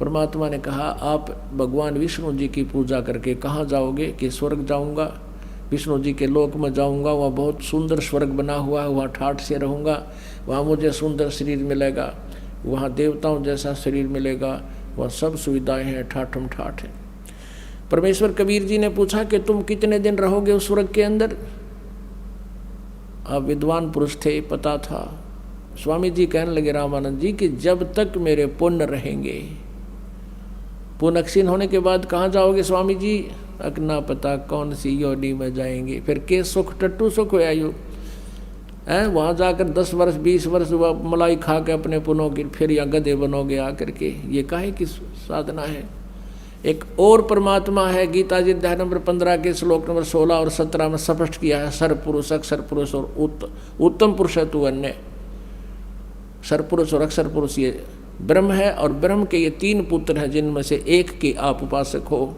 परमात्मा ने कहा आप भगवान विष्णु जी की पूजा करके कहाँ जाओगे? कि स्वर्ग जाऊँगा, विष्णु जी के लोक में जाऊँगा, वहाँ बहुत सुंदर स्वर्ग बना हुआ है, वहाँ ठाठ से रहूँगा, वहाँ मुझे सुंदर शरीर मिलेगा, वहाँ देवताओं जैसा शरीर मिलेगा, वहाँ सब सुविधाएं हैं, ठाठम ठाठ है। परमेश्वर कबीर जी ने पूछा कि तुम कितने दिन रहोगे उस स्वर्ग के अंदर? आप विद्वान पुरुष थे, पता था। स्वामी जी कहने लगे रामानंद जी कि जब तक मेरे पुण्य रहेंगे। पुण्य क्षीण होने के बाद कहाँ जाओगे स्वामी जी? अकना पता कौन सी योनि में जाएंगे। फिर के सुख टट्टू सुख होया यू है, वहाँ जाकर 10 वर्ष 20 वर्ष मलाई खा के अपने पुनों की फिर या गधे बनोगे आकर के। ये काहे की साधना है? एक और परमात्मा है, गीता जी अध्याय नंबर 15 के श्लोक नंबर 16 और 17 में स्पष्ट किया है, सरपुरुष अक्षर पुरुष और उत्तम पुरुष है तू अन्य। सरपुरुष और अक्षर पुरुष ये ब्रह्म है, और ब्रह्म के ये 3 पुत्र हैं जिनमें से एक के आप उपासक हो।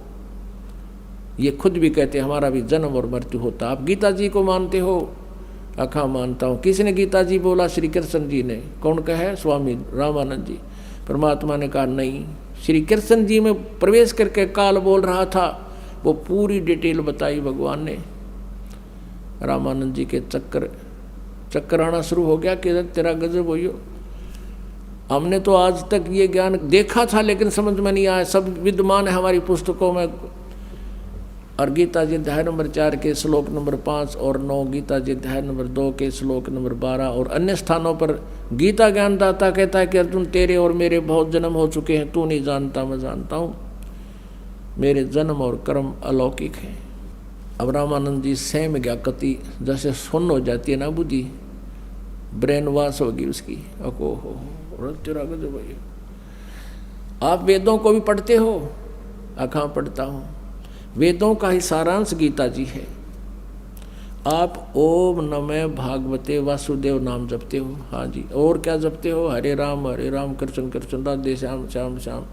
ये खुद भी कहते हैं हमारा भी जन्म और मृत्यु होता। आप गीता जी को मानते हो? अखा मानता हूँ। किसने गीता जी बोला? श्री कृष्ण जी ने। कौन कहे? स्वामी रामानंद जी। परमात्मा ने कहा नहीं, श्री कृष्ण जी में प्रवेश करके काल बोल रहा था, वो पूरी डिटेल बताई भगवान ने। रामानंद जी के चक्कर आना शुरू हो गया कि तेरा गजब हो। हमने तो आज तक ये ज्ञान देखा था लेकिन समझ में नहीं आया, सब विद्यमान है हमारी पुस्तकों में। और गीता जी अध्याय नंबर 4 के श्लोक नंबर 5 और 9, गीता जी अध्याय नंबर 2 के श्लोक नंबर 12 और अन्य स्थानों पर गीता ज्ञानदाता कहता है कि अर्जुन तेरे और मेरे बहुत जन्म हो चुके हैं, तू नहीं जानता मैं जानता हूँ, मेरे जन्म और कर्म अलौकिक हैं। अब रामानंद जी सहम गया, कति जैसे सुन्न हो जाती है ना बुद्धि, ब्रेन वॉश होगी उसकी। अको हो तेरा गजब है। आप वेदों को भी पढ़ते हो? अखा पढ़ता हूँ। वेदों का ही सारांश गीता जी है। आप ओम नमः भागवते वासुदेव नाम जपते हो? हाँ जी। और क्या जपते हो? हरे राम कृष्ण कृष्ण राधे श्याम श्याम श्याम,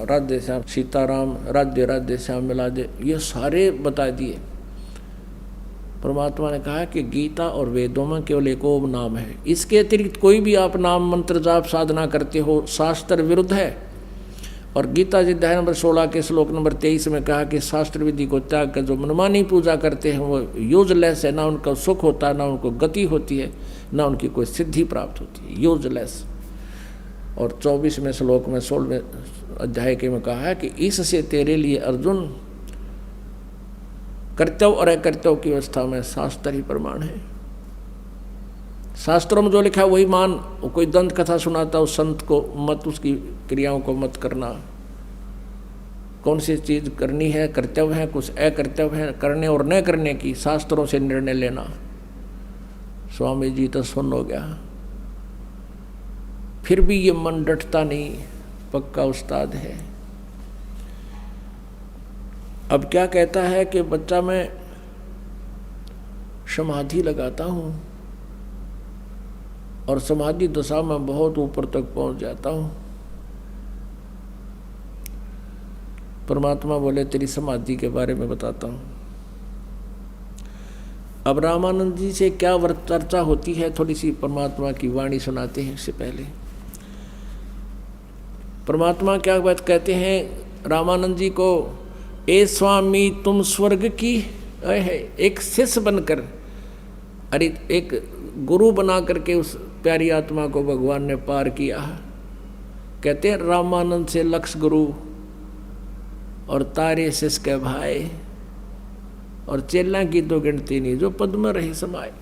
राधे श्याम सीताराम, राधे राधे श्याम मिला दे, ये सारे बता दिए। परमात्मा ने कहा कि गीता और वेदों में केवल एक ओम नाम है, इसके अतिरिक्त कोई भी आप नाम मंत्र जाप साधना करते हो शास्त्र विरुद्ध है। और गीता जी अध्याय नंबर 16 के श्लोक नंबर 23 में कहा कि शास्त्र विधि को त्याग कर जो मनमानी पूजा करते हैं वो यूजलेस है, ना उनका सुख होता है, ना उनको गति होती है, ना उनकी कोई सिद्धि प्राप्त होती है, यूजलेस। और 24वें श्लोक में 16वें अध्याय के में कहा है कि इससे तेरे लिए अर्जुन कर्तव्य और अकर्तव्य की अवस्था में शास्त्र ही प्रमाण है। शास्त्रों में जो लिखा है वही मान। कोई दंत कथा सुनाता उस संत को मत, उसकी क्रियाओं को मत करना। कौन सी चीज़ करनी है, कर्तव्य है, कुछ अकर्तव्य है, करने और न करने की शास्त्रों से निर्णय लेना। स्वामी जी तो सुन हो गया, फिर भी ये मन डटता नहीं, पक्का उस्ताद है। अब क्या कहता है कि बच्चा मैं समाधि लगाता हूँ और समाधि दशा में बहुत ऊपर तक पहुंच जाता हूँ। परमात्मा बोले तेरी समाधि के बारे में बताता हूँ। अब रामानंद जी से क्या चर्चा होती है, थोड़ी सी परमात्मा की वाणी सुनाते हैं। इससे पहले परमात्मा क्या बात कहते हैं रामानंद जी को, ए स्वामी तुम स्वर्ग की एक शिष्य बनकर, अरे एक गुरु बना करके उस प्यारी आत्मा को भगवान ने पार किया। कहते हैं रामानंद से लक्ष गुरु और तारे शिष्य के भाई और चेला की तो गिनती नहीं, जो पद में रहे समाये।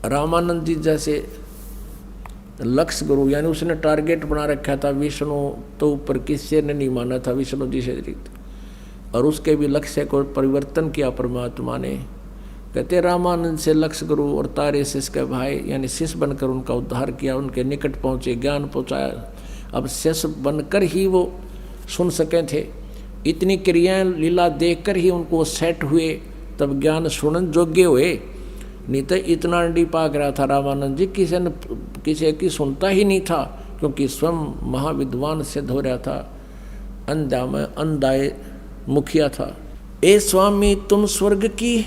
रामानंद जी जैसे लक्ष्य गुरु, यानी उसने टारगेट बना रखा था विष्णु तो ऊपर किसी ने नहीं माना था विष्णु जी से अतिरिक्त, और उसके भी लक्ष्य को परिवर्तन किया परमात्मा ने। कहते रामानंद से लक्ष्य गुरु और तारे शिष्य के भाई, यानी शिष्य बनकर उनका उद्धार किया, उनके निकट पहुँचे, ज्ञान पहुँचाया। अब शिष्य बनकर ही वो सुन सके थे, इतनी क्रियाएं लीला देखकर ही उनको सेट हुए, तब ज्ञान सुनन योग्य हुए। नहीं तो इतना अंडी पाक रहा था रामानंद जी, किसी की सुनता ही नहीं था, क्योंकि स्वयं महाविद्वान सिद्ध हो रहा था, अंधा में अंधाए मुखिया था। ए स्वामी तुम स्वर्ग की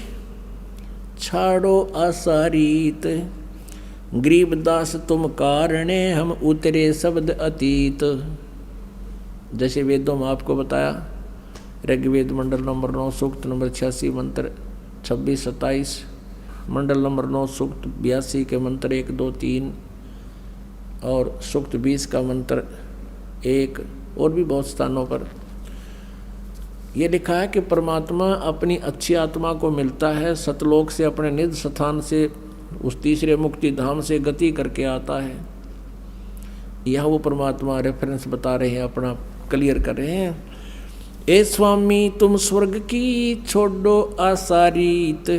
छाड़ो आसारीत, गरीबदास तुम कारणे हम उतरे शब्द अतीत। जैसे वेदों में आपको बताया, ऋग्वेद मंडल नंबर 9 सूक्त नंबर 86 मंत्र 26-27, मंडल नंबर 9 सूक्त 82 के मंत्र 1, 2, 3 और सूक्त 20 का मंत्र 1 और भी बहुत स्थानों पर ये लिखा है कि परमात्मा अपनी अच्छी आत्मा को मिलता है, सतलोक से अपने निज स्थान से उस तीसरे मुक्ति धाम से गति करके आता है। यह वो परमात्मा रेफरेंस बता रहे हैं, अपना क्लियर कर रहे हैं। ए स्वामी तुम स्वर्ग की छोड़ो आसारीत,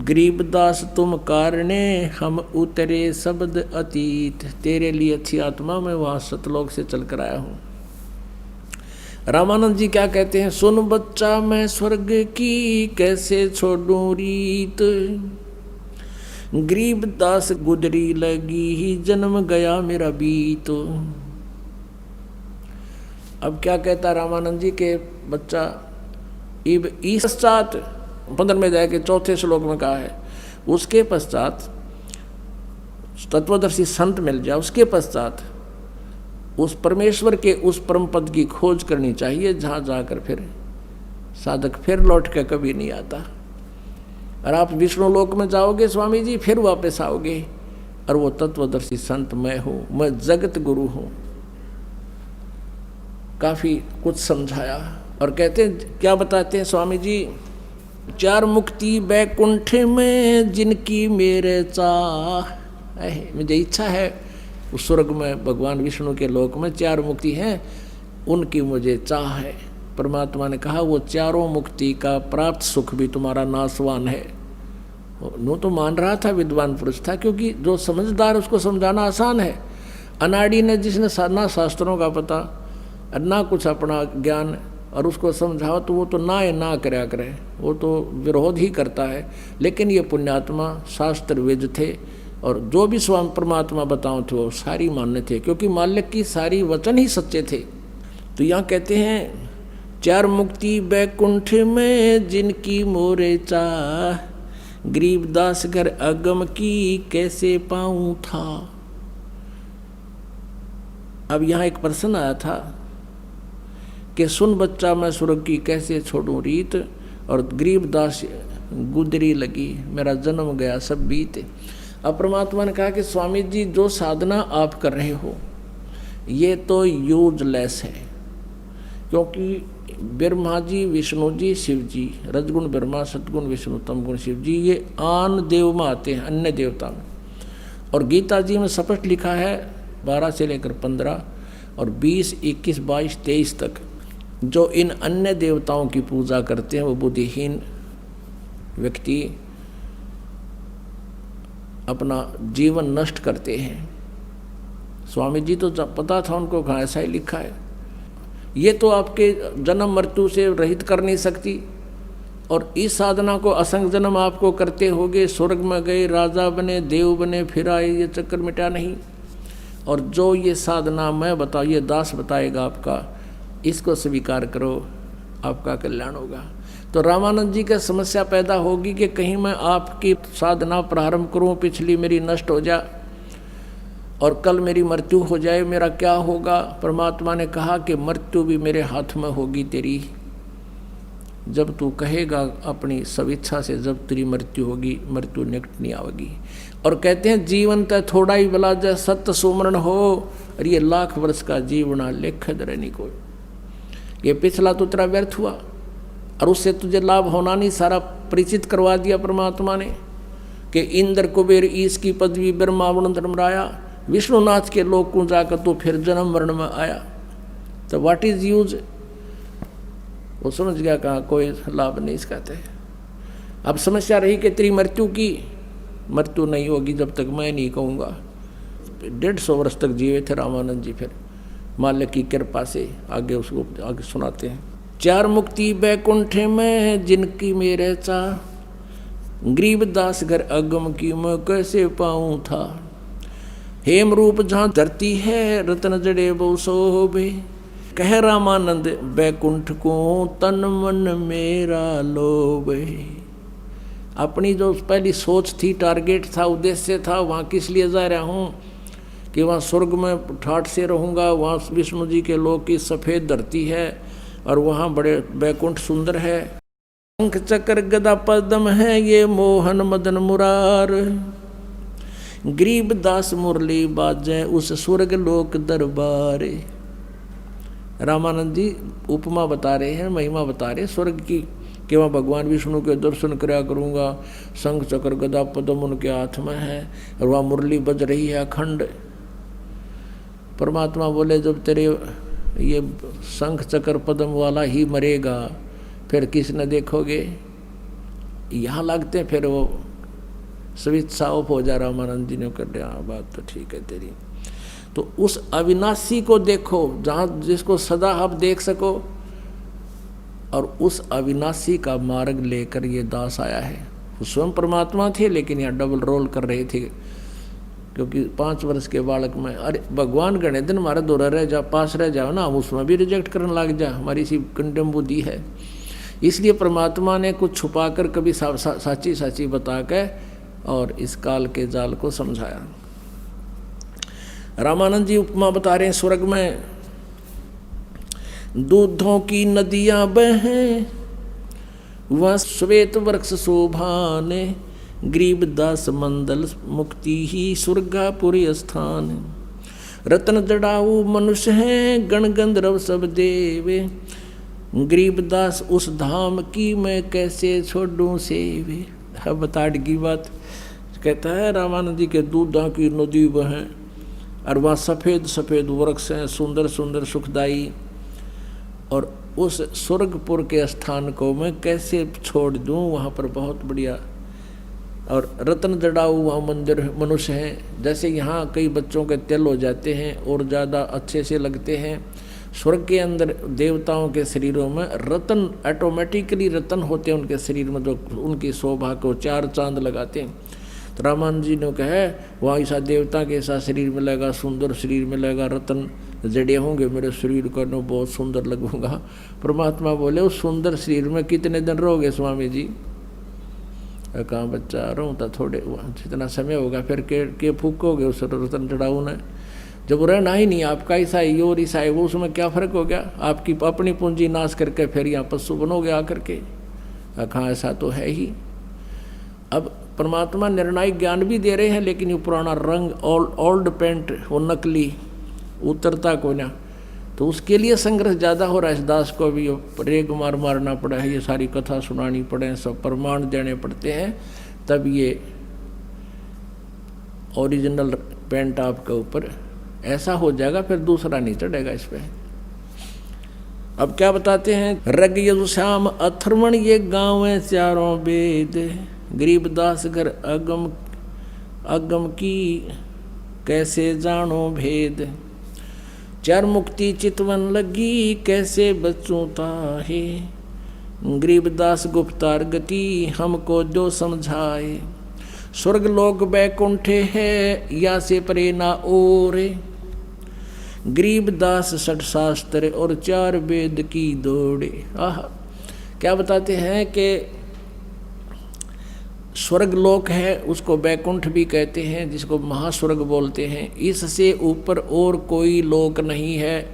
गरीबदास तुम कारणे हम उतरे शब्द अतीत। तेरे लिए अच्छी आत्मा मैं वहाँ सतलोक से चल कर आया हूँ। रामानंद जी क्या कहते हैं, सुन बच्चा मैं स्वर्ग की कैसे छोड़ूं रीत, गरीबदास गुजरी लगी ही जन्म गया मेरा बीत। अब क्या कहता रामानंद जी के बच्चा इब इस पश्चात 15वें अध्याय के 4थे श्लोक में कहा है, उसके पश्चात तत्वदर्शी संत मिल जाए, उसके पश्चात उस परमेश्वर के उस परम पद की खोज करनी चाहिए जहाँ जाकर फिर साधक फिर लौट के कभी नहीं आता। और आप विष्णु लोक में जाओगे स्वामी जी, फिर वापस आओगे और वो तत्वदर्शी संत मैं हूँ, मैं जगत गुरु हूँ। काफ़ी कुछ समझाया और कहते हैं, क्या बताते हैं स्वामी जी, 4 मुक्ति बैकुंठ में जिनकी मेरे चाह, मुझे इच्छा है उस स्वर्ग में भगवान विष्णु के लोक में 4 मुक्ति हैं, उनकी मुझे चाह है। परमात्मा ने कहा वो 4 मुक्ति का प्राप्त सुख भी तुम्हारा नासवान है। वो तो मान रहा था, विद्वान पुरुष था, क्योंकि जो समझदार उसको समझाना आसान है। अनाड़ी ने जिसने ना शास्त्रों का पता और ना कुछ अपना ज्ञान और उसको समझाओ तो वो तो ना करया करे, वो तो विरोध ही करता है। लेकिन ये पुण्यात्मा शास्त्र वेद थे और जो भी स्वामी परमात्मा बताओ थे वो सारी मान्य थे, क्योंकि मालिक की सारी वचन ही सच्चे थे। तो यहाँ कहते हैं, 4 मुक्ति बैकुंठ में जिनकी मोरे चाह, गरीबदास घर अगम की कैसे पाऊँ था। अब यहाँ एक प्रश्न आया था कि सुन बच्चा मैं स्वर्ग की कैसे छोड़ूं रीत, और गरीबदास गुदरी लगी मेरा जन्म गया सब बीत। अब परमात्मा ने कहा कि स्वामी जी जो साधना आप कर रहे हो ये तो यूजलेस है, क्योंकि ब्रह्मा जी, विष्णु जी, शिव जी, रजगुण ब्रह्मा, सतगुण विष्णु, तमगुण शिव जी, ये आन देव में आते हैं, अन्य देवता में। और गीता जी में स्पष्ट लिखा है 12 से लेकर 15 और 20, 21, 22, 23 तक, जो इन अन्य देवताओं की पूजा करते हैं वो बुद्धिहीन व्यक्ति अपना जीवन नष्ट करते हैं। स्वामी जी तो पता था उनको, कहाँ ऐसा ही लिखा है। ये तो आपके जन्म मृत्यु से रहित कर नहीं सकती, और इस साधना को असंग जन्म आपको करते होगे, स्वर्ग में गए, राजा बने, देव बने, फिर आए, ये चक्कर मिटा नहीं। और जो ये साधना मैं बताऊँ, ये दास बताएगा आपका, इसको स्वीकार करो, आपका कल्याण होगा। तो रामानंद जी का समस्या पैदा होगी कि कहीं मैं आपकी साधना प्रारंभ करूं, पिछली मेरी नष्ट हो जाए और कल मेरी मृत्यु हो जाए, मेरा क्या होगा। परमात्मा ने कहा कि मृत्यु भी मेरे हाथ में होगी तेरी, जब तू कहेगा अपनी स्वेच्छा से, जब तेरी मृत्यु होगी, मृत्यु निकट नहीं आवेगी। और कहते हैं जीवन तो थोड़ा ही बला जय सत्य सुमरण हो, और ये 1,00,000 वर्ष का जीवना लेख नहीं कोई। ये पिछला तो तेरा व्यर्थ हुआ और उससे तुझे लाभ होना नहीं, सारा परिचित करवा दिया परमात्मा ने कि इंद्र कुबेर ईश की पदवी ब्रह्मा वरुण धर्मराया, विष्णुनाथ के लोक को जाकर तो फिर जन्म मरण में आया। तो व्हाट इज यूज, वो समझ गया कहाँ कोई लाभ नहीं इसका। अब समस्या रही कि तेरी मृत्यु की, मृत्यु नहीं होगी जब तक मैं नहीं कहूँगा। 150 वर्ष तक जीवे थे रामानंद जी, फिर मालिक की कृपा से आगे उसको आगे सुनाते हैं। 4 मुक्ति बैकुंठ में जिनकी मेरे चाह, गरीबदास घर अगम की मैं कैसे पाऊँ था। हेम रूप जहाँ धरती है रत्न जड़े बहु शोभे, कह रामानंद बैकुंठ को तन मन मेरा लोभे। अपनी जो पहली सोच थी, टारगेट था, उद्देश्य था, वहाँ किस लिए जा रहा हूँ कि वहाँ स्वर्ग में ठाठ से रहूँगा, वहाँ विष्णु जी के लोक की सफ़ेद धरती है और वहाँ बड़े बैकुंठ सुंदर है, शंख चक्र गदा पद्म है ये मोहन मदन मुरार, गरीब दास मुरली बाजे उस स्वर्ग लोक दरबार। रामानंद जी उपमा बता रहे हैं, महिमा बता रहे हैं स्वर्ग की, कि वहाँ भगवान विष्णु के दर्शन कराया करूँगा, शंख चक्र गदा पद्म उनके हाथ में है और वहाँ मुरली बज रही है अखंड। परमात्मा बोले जब तेरे ये शंख चक्र पद्म वाला ही मरेगा फिर किसने देखोगे। यहाँ लगते हैं फिर वो स्विच सा ऑफ हो जा। रामानंद जी ने कर दिया, बात तो ठीक है तेरी। तो उस अविनाशी को देखो जहाँ जिसको सदा आप देख सको, और उस अविनाशी का मार्ग लेकर ये दास आया है। वो स्वयं परमात्मा थे लेकिन यहाँ डबल रोल कर रहे थे, क्योंकि 5 वर्ष के बालक में अरे भगवान गणे दिन हमारा दौरा रह जा पास रह जाओ ना, हम उसमें भी रिजेक्ट करने लग जा, हमारी सी कंडेम बुद्धि है। इसलिए परमात्मा ने कुछ छुपा कर कभी साची साची बता के और इस काल के जाल को समझाया। रामानंद जी उपमा बता रहे हैं, स्वर्ग में दूधों की नदियां बहें वह श्वेत वृक्ष शोभाने, गरीब दास मंदल मुक्ति ही स्वर्गापुरी स्थान, रत्न जड़ाऊ मनुष्य हैं गण गंधर्व सब देवे, गरीब दास उस धाम की मैं कैसे छोड़ूं सेवे। अब बताड़ की बात कहता है रामानंद जी के दूधों की नदी बहें और वहाँ सफ़ेद सफ़ेद वृक्ष हैं सुंदर सुंदर सुखदाई, और उस स्वर्गपुर के स्थान को मैं कैसे छोड़ दूँ, वहाँ पर बहुत बढ़िया और रत्न जड़ाऊ वहाँ मंदिर मनुष्य हैं। जैसे यहाँ कई बच्चों के तिल हो जाते हैं और ज़्यादा अच्छे से लगते हैं, स्वर्ग के अंदर देवताओं के शरीरों में रत्न ऑटोमेटिकली रत्न होते हैं उनके शरीर में, जो उनकी शोभा को 4 चांद लगाते हैं। तो रामानंद जी ने कहा वहाँ ऐसा देवता के ऐसा शरीर मिलेगा, सुंदर शरीर मिलेगा, रत्न जड़े होंगे मेरे शरीर को, न बहुत सुंदर लगूंगा। परमात्मा बोले उस सुंदर शरीर में कितने दिन रहोगे स्वामी जी। कहाँ बच्चा रहूँ तो थोड़े जितना समय होगा फिर के फूकोगे उस रतन चढ़ाऊ ने, जब रहना ही नहीं आपका ईसाई और ईसाई वो, उसमें क्या फ़र्क हो गया। आपकी अपनी पूंजी नाश करके फिर यहाँ पशु बनोगे आकर के। कहाँ ऐसा तो है ही। अब परमात्मा निर्णायक ज्ञान भी दे रहे हैं, लेकिन ये पुराना रंग ओल्ड पेंट वो नकली उतरता को ना, तो उसके लिए संघर्ष ज़्यादा हो रहा है। इस दास को भी रेग मारना पड़ा है, ये सारी कथा सुनानी पड़े, सब प्रमाण देने पड़ते हैं, तब ये ओरिजिनल पेंट आपके ऊपर ऐसा हो जाएगा, फिर दूसरा नहीं चढ़ेगा इस पर। अब क्या बताते हैं, रग यदु श्याम अथर्वण ये गाँव है चारों वेद, गरीब दास घर अगम की कैसे जानो भेद, 4 मुक्ति चितवन लगी कैसे बच्चों ताहे, गरीब दास गुप्तार गति हमको जो समझाए, स्वर्ग लोक बैकुंठे है या से परे ना ओरे, गरीब दास 6 शास्त्र और 4 वेद की दौड़े। आह, क्या बताते हैं कि स्वर्ग लोक है उसको बैकुंठ भी कहते हैं, जिसको महास्वर्ग बोलते हैं। इससे ऊपर और कोई लोक नहीं है।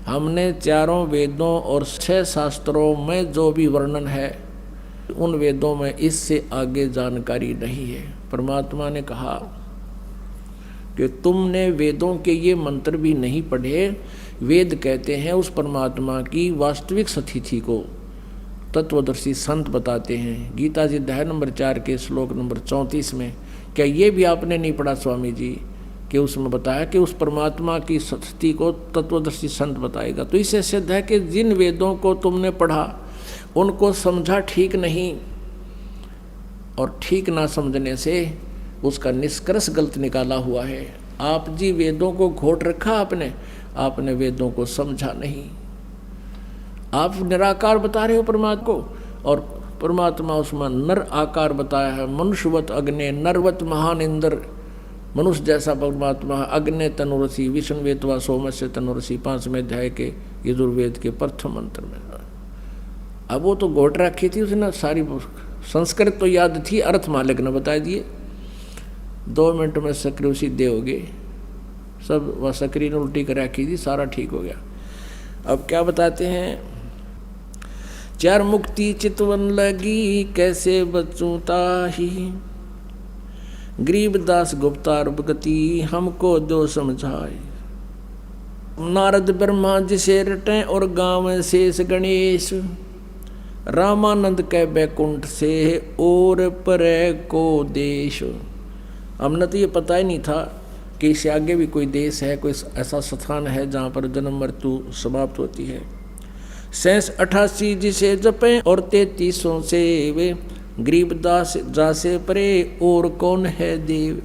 हमने 4 वेदों और 6 शास्त्रों में जो भी वर्णन है उन वेदों में इससे आगे जानकारी नहीं है। परमात्मा ने कहा कि तुमने वेदों के ये मंत्र भी नहीं पढ़े। वेद कहते हैं उस परमात्मा की वास्तविक स्थिति को तत्वदर्शी संत बताते हैं। गीता जी अध्याय नंबर 4 के श्लोक नंबर 34 में, क्या ये भी आपने नहीं पढ़ा स्वामी जी, कि उसमें बताया कि उस परमात्मा की स्थिति को तत्वदर्शी संत बताएगा। तो इससे सिद्ध है कि जिन वेदों को तुमने पढ़ा उनको समझा ठीक नहीं, और ठीक ना समझने से उसका निष्कर्ष गलत निकाला हुआ है। आप जी वेदों को घोट रखा आपने वेदों को समझा नहीं। आप निराकार बता रहे हो परमात्मा को, और परमात्मा उसमें नर आकार बताया है। मनुष्यवत अग्नि नरवत महान इंद्र, मनुष्य जैसा परमात्मा अग्नि तनुरसी विष्णुवेतवा सोमस्य तनुरसी 5वें अध्याय के यजुर्वेद के प्रथम मंत्र में। अब वो तो घोट रखी थी उसने सारी संस्कृत तो याद थी, अर्थ मालिक ने बता दिए। 2 मिनट में सक्रिय सीधे हो गए सब। वह सक्रिय ने उल्टी कर रखी थी, सारा ठीक हो गया। अब क्या बताते हैं, 4 मुक्ति चितवन लगी कैसे बचूं ताही, गरीबदास गुप्तार भगति हमको दो समझाए। नारद ब्रह्मा जिसे रटे और गाँव शेष गणेश, रामानंद के बैकुंठ से और परे को देश। हमने तो ये पता ही नहीं था कि इससे आगे भी कोई देश है, कोई ऐसा स्थान है जहाँ पर जन्म मृत्यु समाप्त होती है। 88 जिसे जपे और 33 से वे, गरीबदास जासे परे और कौन है देव।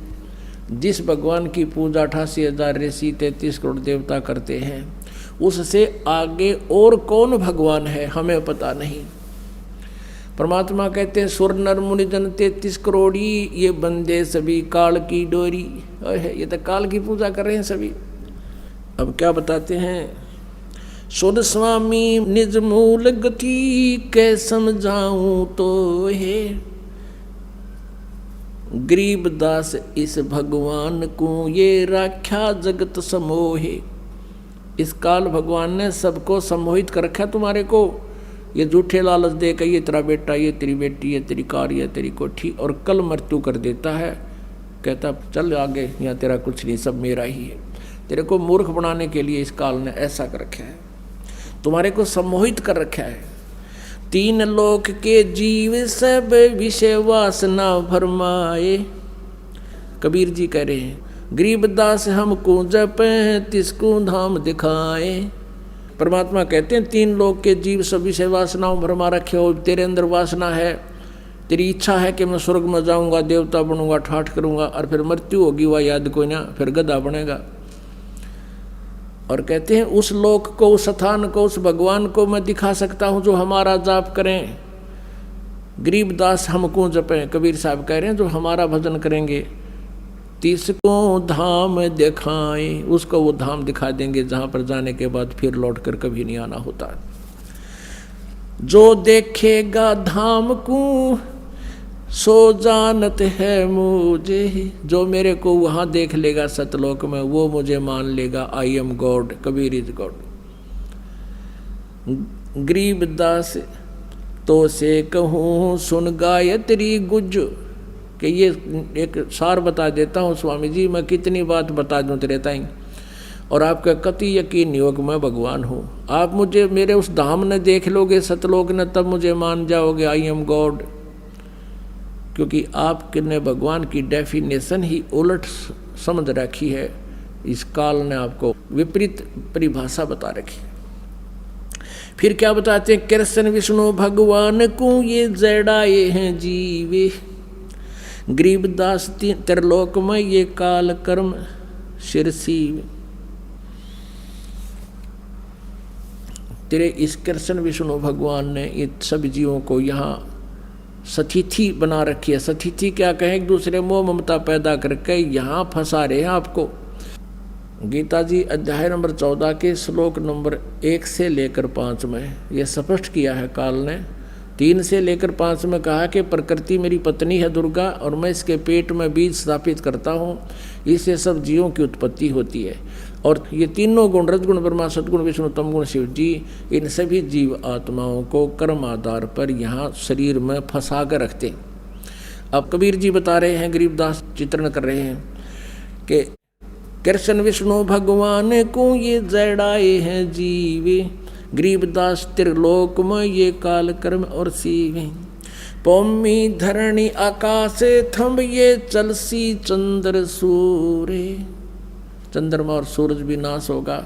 जिस भगवान की पूजा 88,000 ऋषि 33 करोड़ देवता करते हैं, उससे आगे और कौन भगवान है हमें पता नहीं। परमात्मा कहते हैं सुर नर मुनि जन 33 करोड़ी, ये बंदे सभी काल की डोरी। ये तो काल की पूजा कर रहे हैं सभी। अब क्या बताते हैं, सुध स्वामी निज मूल गति कै समझाऊं तो है, गरीबदास इस भगवान को ये राख्या जगत समोहे। इस काल भगवान ने सबको सम्मोहित कर रखा तुम्हारे को। ये झूठे लालच दे के ये तेरा बेटा, ये तेरी बेटी, ये तेरी कार, ये तेरी कोठी, और कल मृत्यु कर देता है। कहता चल आगे, यहाँ तेरा कुछ नहीं, सब मेरा ही है। तेरे को मूर्ख बनाने के लिए इस काल ने ऐसा कर रखा है, तुम्हारे को सम्मोहित कर रखा है। 3 लोक के जीव सब विषय वासना भरमाए। कबीर जी कह रहे हैं, गरीबदास हमको जपे तिसको धाम दिखाए। परमात्मा कहते हैं 3 लोक के जीव सब विषय वासनाओं भरमा रखे हो। तेरे अंदर वासना है, तेरी इच्छा है कि मैं स्वर्ग में जाऊंगा, देवता बनूंगा, ठाठ करूंगा, और फिर मृत्यु होगी, वह याद कोई ना, फिर गधा बनेगा। और कहते हैं उस लोक को, उस स्थान को, उस भगवान को मैं दिखा सकता हूं जो हमारा जाप करें। गरीबदास हमको जपें, कबीर साहब कह रहे हैं जो हमारा भजन करेंगे, तिसको धाम दिखाएं, उसको वो धाम दिखा देंगे जहां पर जाने के बाद फिर लौट कर कभी नहीं आना होता। जो देखेगा धाम को सो जानत है मुझे, जो मेरे को वहां देख लेगा सतलोक में, वो मुझे मान लेगा I am God, Kabir is God. Garibdas तो से कहूँ सुन गायत्री गुज, कि ये एक सार बता देता हूँ स्वामी जी, मैं कितनी बात बता दूँ तेरे ताई, और आपका कति यकीन नहीं हो कि मैं भगवान हूँ। आप मुझे मेरे उस धाम ने देख लोगे सतलोक ने, तब मुझे मान जाओगे आई एम गॉड। क्योंकि आपने भगवान की डेफिनेशन ही उलट समझ रखी है, इस काल ने आपको विपरीत परिभाषा बता रखी। फिर क्या बताते हैं, कृष्ण विष्णु भगवान को ये जड़ाए हैं जीवे, गरीबदास त्रिलोक में ये काल कर्म शिरसी। तेरे इस कृष्ण विष्णु भगवान ने ये सब जीवों को यहाँ सतिथि बना रखी है। सतिथि क्या कहें, एक दूसरे मोह ममता पैदा करके यहाँ फंसा रहे हैं आपको। गीता जी अध्याय नंबर 14 के श्लोक नंबर 1 से लेकर 5 में यह स्पष्ट किया है काल ने। 3 से लेकर 5 में कहा कि प्रकृति मेरी पत्नी है दुर्गा, और मैं इसके पेट में बीज स्थापित करता हूँ, इससे सब जीवों की उत्पत्ति होती है। और ये तीनों गुण, रजगुण ब्रह्मा, सद्गुण विष्णु, तमगुण शिव जी, इन सभी जीव आत्माओं को कर्म आधार पर यहाँ शरीर में फंसा कर रखते। अब कबीर जी बता रहे हैं, गरीबदास चित्रण कर रहे हैं कि कृष्ण विष्णु भगवान को ये जड़ाए हैं जीवे, गरीबदास त्रिलोक में ये काल कर्म और सीवे। पौमी धरणी आकाश थंब ये चलसी चंद्र सूर्य, चंद्रमा और सूरज भी नाश होगा।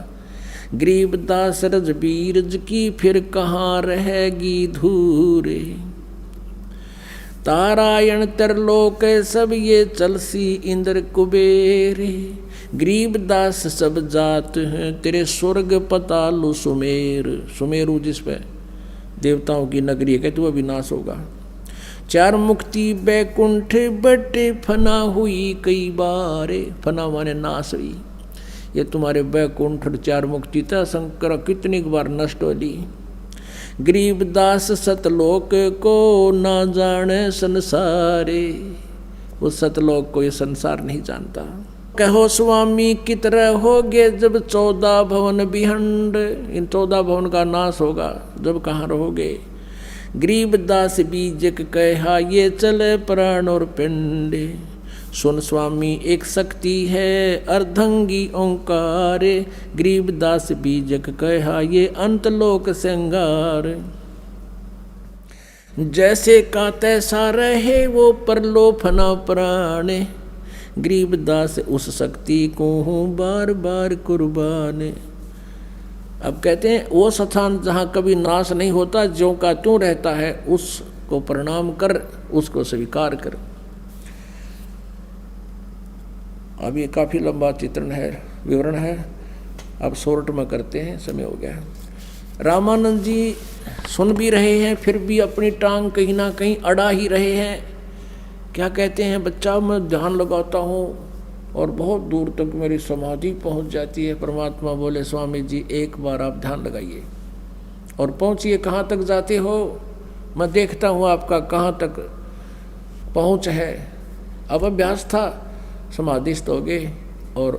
गरीबदास रजबीरज की फिर कहाँ रहेगी धूरे, तारायण त्रिलोक सब ये चलसी इंद्र कुबेरे। गरीबदास सब जात हैं तेरे स्वर्ग पतालु सुमेर, सुमेरु जिस पे देवताओं की नगरी है, कहते वह विनाश होगा। 4 मुक्ति बैकुंठ बटे फना हुई कई बारे, फना माने नाश हुई। ये तुम्हारे बैकुंठ 4 मुक्ति था शंकर कितनी बार नष्ट हो ली। गरीबदास सतलोक को ना जाने संसारे, वो सतलोक को ये संसार नहीं जानता। कहो स्वामी कित रहोगे जब 14 भवन बिहंड, इन 14 भवन का नाश होगा जब कहाँ रहोगे। गरीबदास बीजक कहा ये चले प्राण और पिंड, सुन स्वामी एक शक्ति है अर्धंगी ओंकार, गरीबदास बीजक कहा ये अंतलोक श्रृंगार। जैसे का तैसा रहे वो परलोक न प्राण, गरीबदास उस शक्ति को हूँ बार बार कुर्बान। अब कहते हैं वो स्थान जहाँ कभी नाश नहीं होता, ज्यों का त्यों रहता है, उसको प्रणाम कर, उसको स्वीकार कर। अब ये काफ़ी लंबा चित्रण है, विवरण है, अब शॉर्ट में करते हैं, समय हो गया है। रामानंद जी सुन भी रहे हैं, फिर भी अपनी टांग कहीं ना कहीं अड़ा ही रहे हैं। क्या कहते हैं, बच्चा मैं ध्यान लगाता हूँ और बहुत दूर तक मेरी समाधि पहुँच जाती है। परमात्मा बोले स्वामी जी एक बार आप ध्यान लगाइए और पहुँचिए। कहाँ तक जाते हो, मैं देखता हूँ आपका कहाँ तक पहुँच है। अब अभ्यास था, समाधिस्थ हो गए और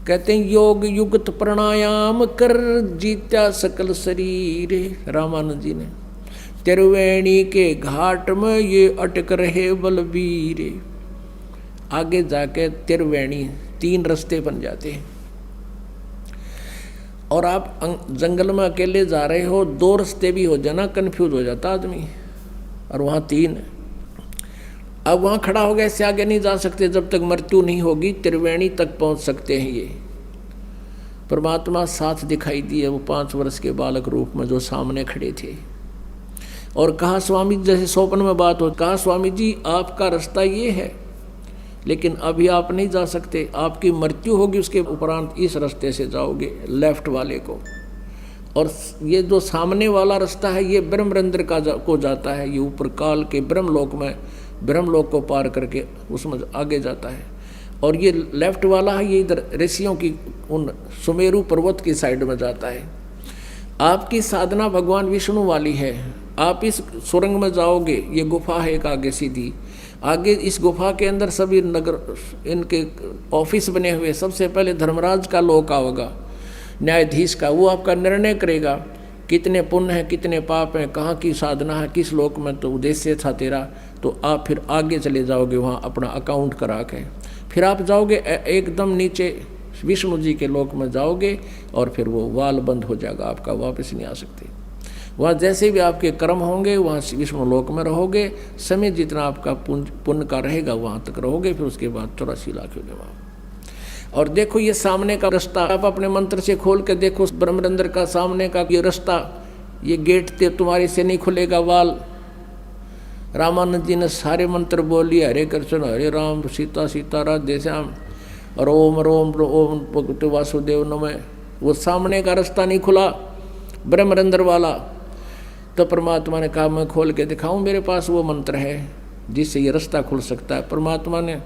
कहते हैं योग युक्त प्राणायाम कर जीत्या सकल शरीर। रामानंद जी ने त्रिवेणी के घाट में ये अटक रहे बलबीर। आगे जाके त्रिवेणी 3 रास्ते बन जाते हैं और आप जंगल में अकेले जा रहे हो, 2 रास्ते भी हो जाना, कंफ्यूज हो जाता आदमी, और वहाँ 3। अब वहाँ खड़ा हो गया, इससे आगे नहीं जा सकते जब तक मृत्यु नहीं होगी। त्रिवेणी तक पहुँच सकते हैं। ये परमात्मा साथ दिखाई दिए वो 5 वर्ष के बालक रूप में जो सामने खड़े थे, और कहा स्वामी, जैसे स्वप्न में बात हो, कहा स्वामी जी आपका रास्ता ये है, लेकिन अभी आप नहीं जा सकते, आपकी मृत्यु होगी, उसके उपरांत इस रास्ते से जाओगे लेफ्ट वाले को। और ये जो सामने वाला रास्ता है ये ब्रह्मरंध्र को जाता है, ये ऊपर काल के ब्रह्मलोक में, ब्रह्मलोक को पार करके उसमें आगे जाता है। और ये लेफ्ट वाला है, ये इधर ऋषियों की उन सुमेरु पर्वत की साइड में जाता है। आपकी साधना भगवान विष्णु वाली है, आप इस सुरंग में जाओगे, ये गुफा है एक आगे सीधी, आगे इस गुफा के अंदर सभी नगर इनके ऑफिस बने हुए। सबसे पहले धर्मराज का लोक होगा, न्यायाधीश का, वो आपका निर्णय करेगा कितने पुण्य हैं कितने पाप हैं, कहाँ की साधना है, किस लोक में तो उद्देश्य था तेरा, तो आप फिर आगे चले जाओगे वहाँ अपना अकाउंट करा के। फिर आप जाओगे एकदम नीचे विष्णु जी के लोक में जाओगे और फिर वो वाल बंद हो जाएगा आपका, वापस नहीं आ सकते। वहाँ जैसे भी आपके कर्म होंगे वहाँ विष्णु लोक में रहोगे, समय जितना आपका पुण्य का रहेगा वहाँ तक रहोगे, फिर उसके बाद 84 लाख होंगे वहाँ। और देखो ये सामने का रास्ता आप अपने मंत्र से खोल के देखो, ब्रह्मरंध्र का सामने का ये रास्ता, ये गेट तुम्हारे से नहीं खुलेगा वाल। रामानंद जी ने सारे मंत्र बोल लिए, हरे कृष्ण हरे राम सीता सीता राधे श्याम और ओम रोम ओम भगवते वासुदेव नमः। वो सामने का रास्ता नहीं खुला ब्रह्मरंध्र वाला, तो परमात्मा ने कहा मैं खोल के दिखाऊं, मेरे पास वो मंत्र है जिससे ये रास्ता खुल सकता है। परमात्मा ने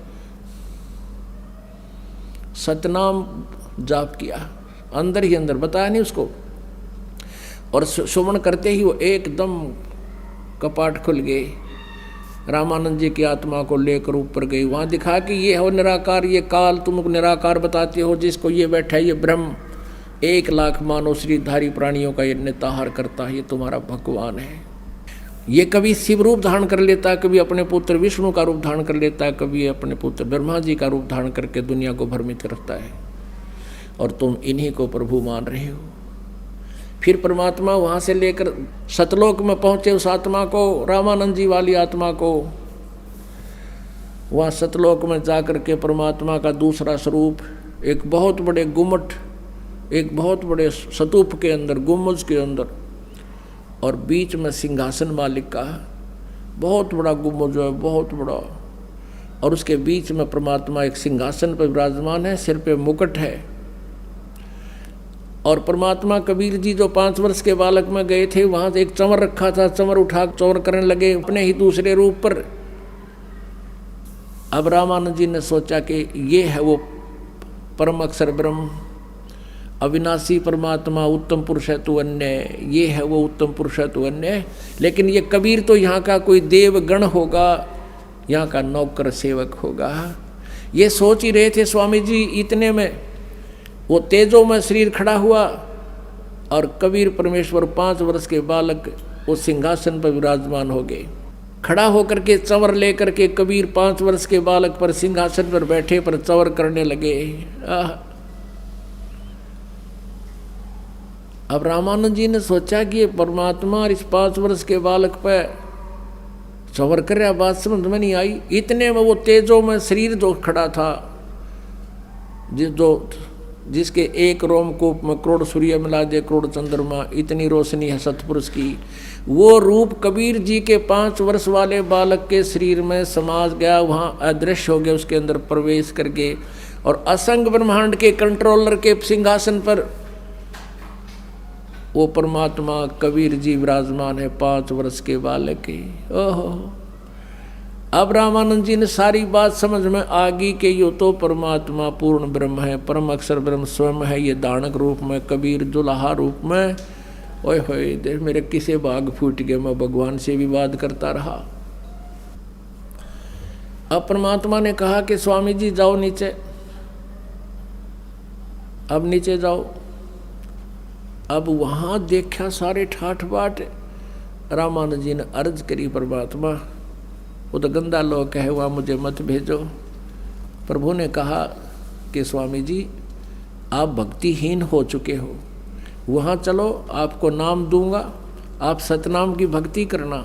सतनाम जाप किया, अंदर ही अंदर बताया नहीं उसको, और सुमन करते ही वो एकदम कपाट खुल गए। रामानंद जी की आत्मा को लेकर ऊपर गई, वहाँ दिखा कि ये हो निराकार, ये काल तुमको निराकार बताते हो, जिसको ये बैठा है ये ब्रह्म 1 लाख मानव श्रीधारी प्राणियों का ये निताहार करता है, ये तुम्हारा भगवान है। ये कभी शिव रूप धारण कर लेता है, कभी अपने पुत्र विष्णु का रूप धारण कर लेता है, कभी अपने पुत्र ब्रह्मा जी का रूप धारण करके दुनिया को भ्रमित करता है, और तुम इन्हीं को प्रभु मान रहे हो। फिर परमात्मा वहाँ से लेकर सतलोक में पहुँचे उस आत्मा को, रामानंद जी वाली आत्मा को। वहाँ सतलोक में जाकर के परमात्मा का दूसरा स्वरूप एक बहुत बड़े गुम्मट, एक बहुत बड़े स्तूप के अंदर, गुम्बज के अंदर, और बीच में सिंहासन मालिक का बहुत बड़ा गुम्बज है, बहुत बड़ा, और उसके बीच में परमात्मा एक सिंहासन पर विराजमान है, सिर पे मुकुट है। और परमात्मा कबीर जी जो 5 वर्ष के बालक में गए थे, वहाँ से एक चंवर रखा था, चंवर उठा चौर करने लगे अपने ही दूसरे रूप पर। अब रामानंद जी ने सोचा कि ये है वो परम अक्षर ब्रह्म, अविनाशी परमात्मा उत्तम पुरुष है तू अन्य, ये है वो उत्तम पुरुष है तू अन्य। लेकिन ये कबीर तो यहाँ का कोई देवगण होगा, यहाँ का नौकर सेवक होगा। ये सोच ही रहे थे स्वामी जी। इतने में वो तेजो में शरीर खड़ा हुआ और कबीर परमेश्वर 5 वर्ष के बालक वो सिंहासन पर विराजमान हो गए। खड़ा होकर के चंवर लेकर के कबीर 5 वर्ष के बालक पर सिंहासन पर बैठे पर चंवर करने लगे। अब रामानंद जी ने सोचा कि ये परमात्मा और इस 5 वर्ष के बालक पर चंवर कर रहा, बात समझ में नहीं आई। इतने में वो तेजो में शरीर जो खड़ा था, जिसके एक रोमकूप में करोड़ सूर्य मिला दे करोड़ चंद्रमा, इतनी रोशनी है सतपुरुष की, वो रूप कबीर जी के 5 वर्ष वाले बालक के शरीर में समा गया, वहाँ अदृश्य हो गया, उसके अंदर प्रवेश करके। और असंग ब्रह्मांड के कंट्रोलर के सिंहासन पर वो परमात्मा कबीर जी विराजमान है 5 वर्ष के बालक के। ओहो, अब रामानंद जी ने सारी बात समझ में आ गई कि यो तो परमात्मा पूर्ण ब्रह्म है, परम अक्षर ब्रह्म स्वयं है, ये दानक रूप में, कबीर दुल्हा रूप में। ओए होए, देख मेरे किसे भाग फूट गए, मैं भगवान से विवाद करता रहा। अब परमात्मा ने कहा कि स्वामी जी जाओ नीचे, अब नीचे जाओ। अब वहाँ देखा सारे ठाठ बाट। रामानंद जी ने अर्ज करी, परमात्मा वो तो गंदा लोग है, वहाँ मुझे मत भेजो। प्रभु ने कहा कि स्वामी जी आप भक्तिहीन हो चुके हो, वहाँ चलो, आपको नाम दूंगा, आप सतनाम की भक्ति करना,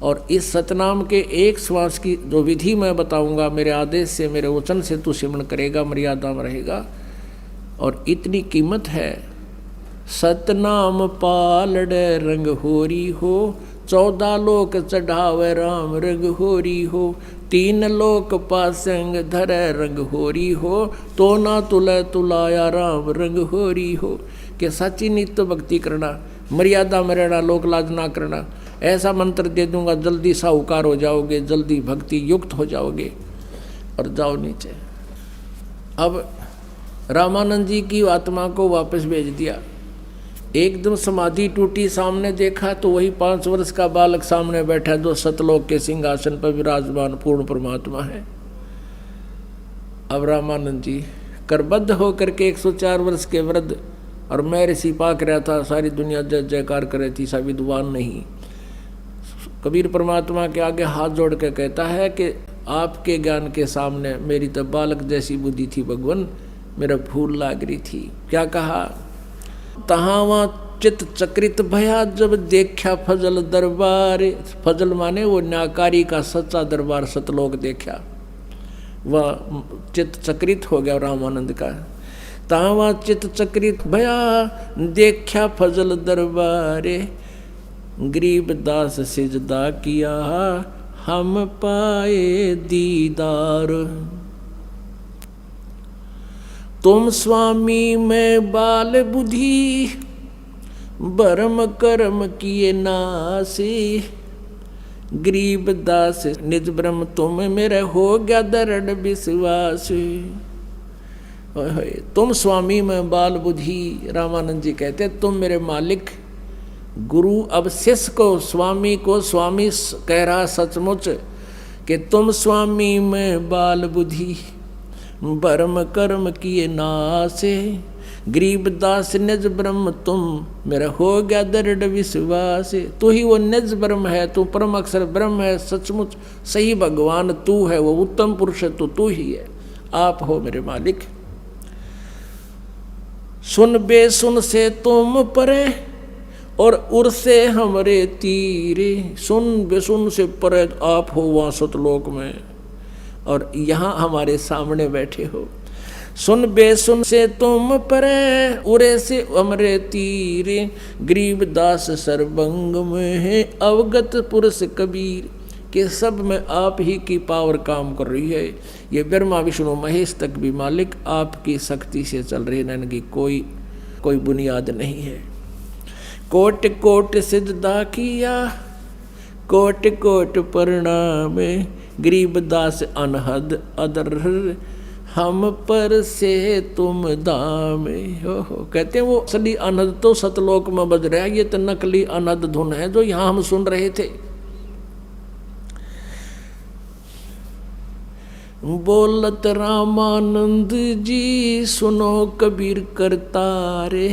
और इस सतनाम के एक श्वास की जो विधि मैं बताऊंगा, मेरे आदेश से, मेरे वचन से तू सिमरण करेगा, मर्यादा में रहेगा। और इतनी कीमत है, सतनाम पालड़े रंग होरी हो, 14 लोक चढ़ावे राम रंग होरी हो, 3 लोक पासंग धरे रंग होरी हो, तो ना तुले तुलाया राम रंग होरी हो। कि सच्ची नित्य भक्ति करना, मर्यादा में रहना, लोक लाज ना करना, ऐसा मंत्र दे दूंगा, जल्दी साहूकार हो जाओगे, जल्दी भक्ति युक्त हो जाओगे। और जाओ नीचे। अब रामानंद जी की आत्मा को वापस भेज दिया। एकदम समाधि टूटी, सामने देखा तो वही 5 वर्ष का बालक सामने बैठा जो सतलोक के सिंहासन पर विराजमान पूर्ण परमात्मा है। अब रामानंद जी करबद्ध होकर के 104 वर्ष के वृद्ध, और मैं ऋषि पाक रहा था, सारी दुनिया जय जयकार कर रही थी, सब विद्वान नहीं। कबीर परमात्मा के आगे हाथ जोड़ के कहता है कि आपके ज्ञान के सामने मेरी तो बालक जैसी बुद्धि थी भगवान, मेरा भूल लाग रही थी। क्या कहा? तहावा चित चक्रित भया जब देखा फजल दरबार। फजल माने वो न्याकारी का सच्चा दरबार सतलोक देखा, वह चित चक्रित हो गया रामानंद का। तहावा चित चक्रित भया देखा फजल दरबारे, गरीब दास सिजदा किया हम पाए दीदार। तुम स्वामी में बाल बुद्धि, बरम कर्म किए नासी, गरीब दास निज ब्रह्म तुम मेरे हो गया दृढ़ विश्वास। तुम स्वामी में बाल बुद्धि, रामानंद जी कहते तुम मेरे मालिक। गुरु अब शिष्य को, स्वामी को स्वामी कह रहा सचमुच कि तुम स्वामी में बाल बुद्धि, बरम कर्म किए नासे, गरीब दास निज ब्रह्म तुम मेरा हो गया दृढ़ विश्वास। तू ही वो निज ब्रह्म है, तू परम अक्षर ब्रह्म है, सचमुच सही भगवान तू है, वो उत्तम पुरुष है, तू ही है, आप हो मेरे मालिक। सुन बेसुन से तुम परे और उर से हमरे तीरे। सुन बेसुन से परे आप हो वहाँ सतलोक में, और यहाँ हमारे सामने बैठे हो। सुन बेसुन से तुम परे उरे से हमरे तीरे, गरीब दास सर्वंग में है अवगत पुरुष कबीर। के सब में आप ही की पावर काम कर रही है। ये ब्रह्मा विष्णु महेश तक भी मालिक आपकी शक्ति से चल रही है, इनकी कोई बुनियाद नहीं है। कोट कोट सिजदा किया, कोट कोट प्रणाम, गरीब दास अनहद अदर हम पर से तुम दामे हो। कहते हैं वो असली आनंद तो सतलोक में बज रहा है, ये तो नकली आनंद धुन है जो यहाँ हम सुन रहे थे। बोलत रामानंद जी सुनो कबीर करतारे,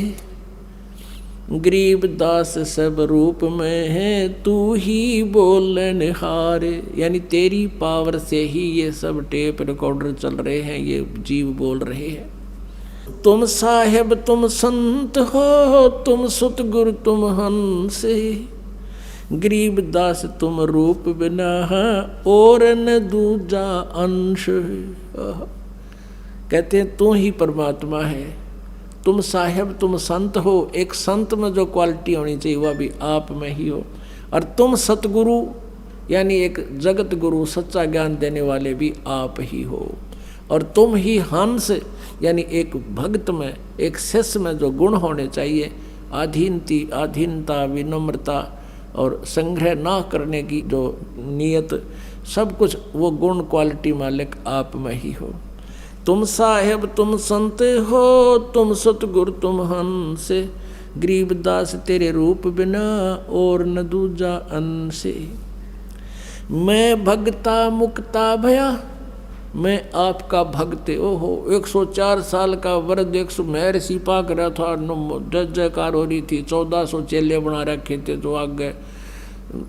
गरीब दास सब रूप में है तू ही बोलन हारे। यानी तेरी पावर से ही ये सब टेप रिकॉर्डर चल रहे हैं, ये जीव बोल रहे हैं। तुम साहेब तुम संत हो, तुम सतगुरु तुम हंस, गरीब दास तुम रूप बिना और न दूजा अंश। कहते हैं तू ही परमात्मा है, तुम साहेब तुम संत हो। एक संत में जो क्वालिटी होनी चाहिए वह भी आप में ही हो। और तुम सतगुरु यानी एक जगत गुरु सच्चा ज्ञान देने वाले भी आप ही हो। और तुम ही हंस यानी एक भक्त में एक शिष्य में जो गुण होने चाहिए, अधीनता विनम्रता और संग्रह ना करने की जो नीयत, सब कुछ वो गुण क्वालिटी मालिक आप में ही हो। तुम साहेब तुम संत हो, तुम सतगुरु तुम हंस, गरीब दास तेरे रूप बिना और न दूजा अंश। मैं भगता मुक्ता भया, मैं आपका भक्त। ओहो 104 साल का वृद्ध 100 महर्षि पाक रहा था, जय जयकार हो रही थी। 1400 चेले बना रखे थे जो आगे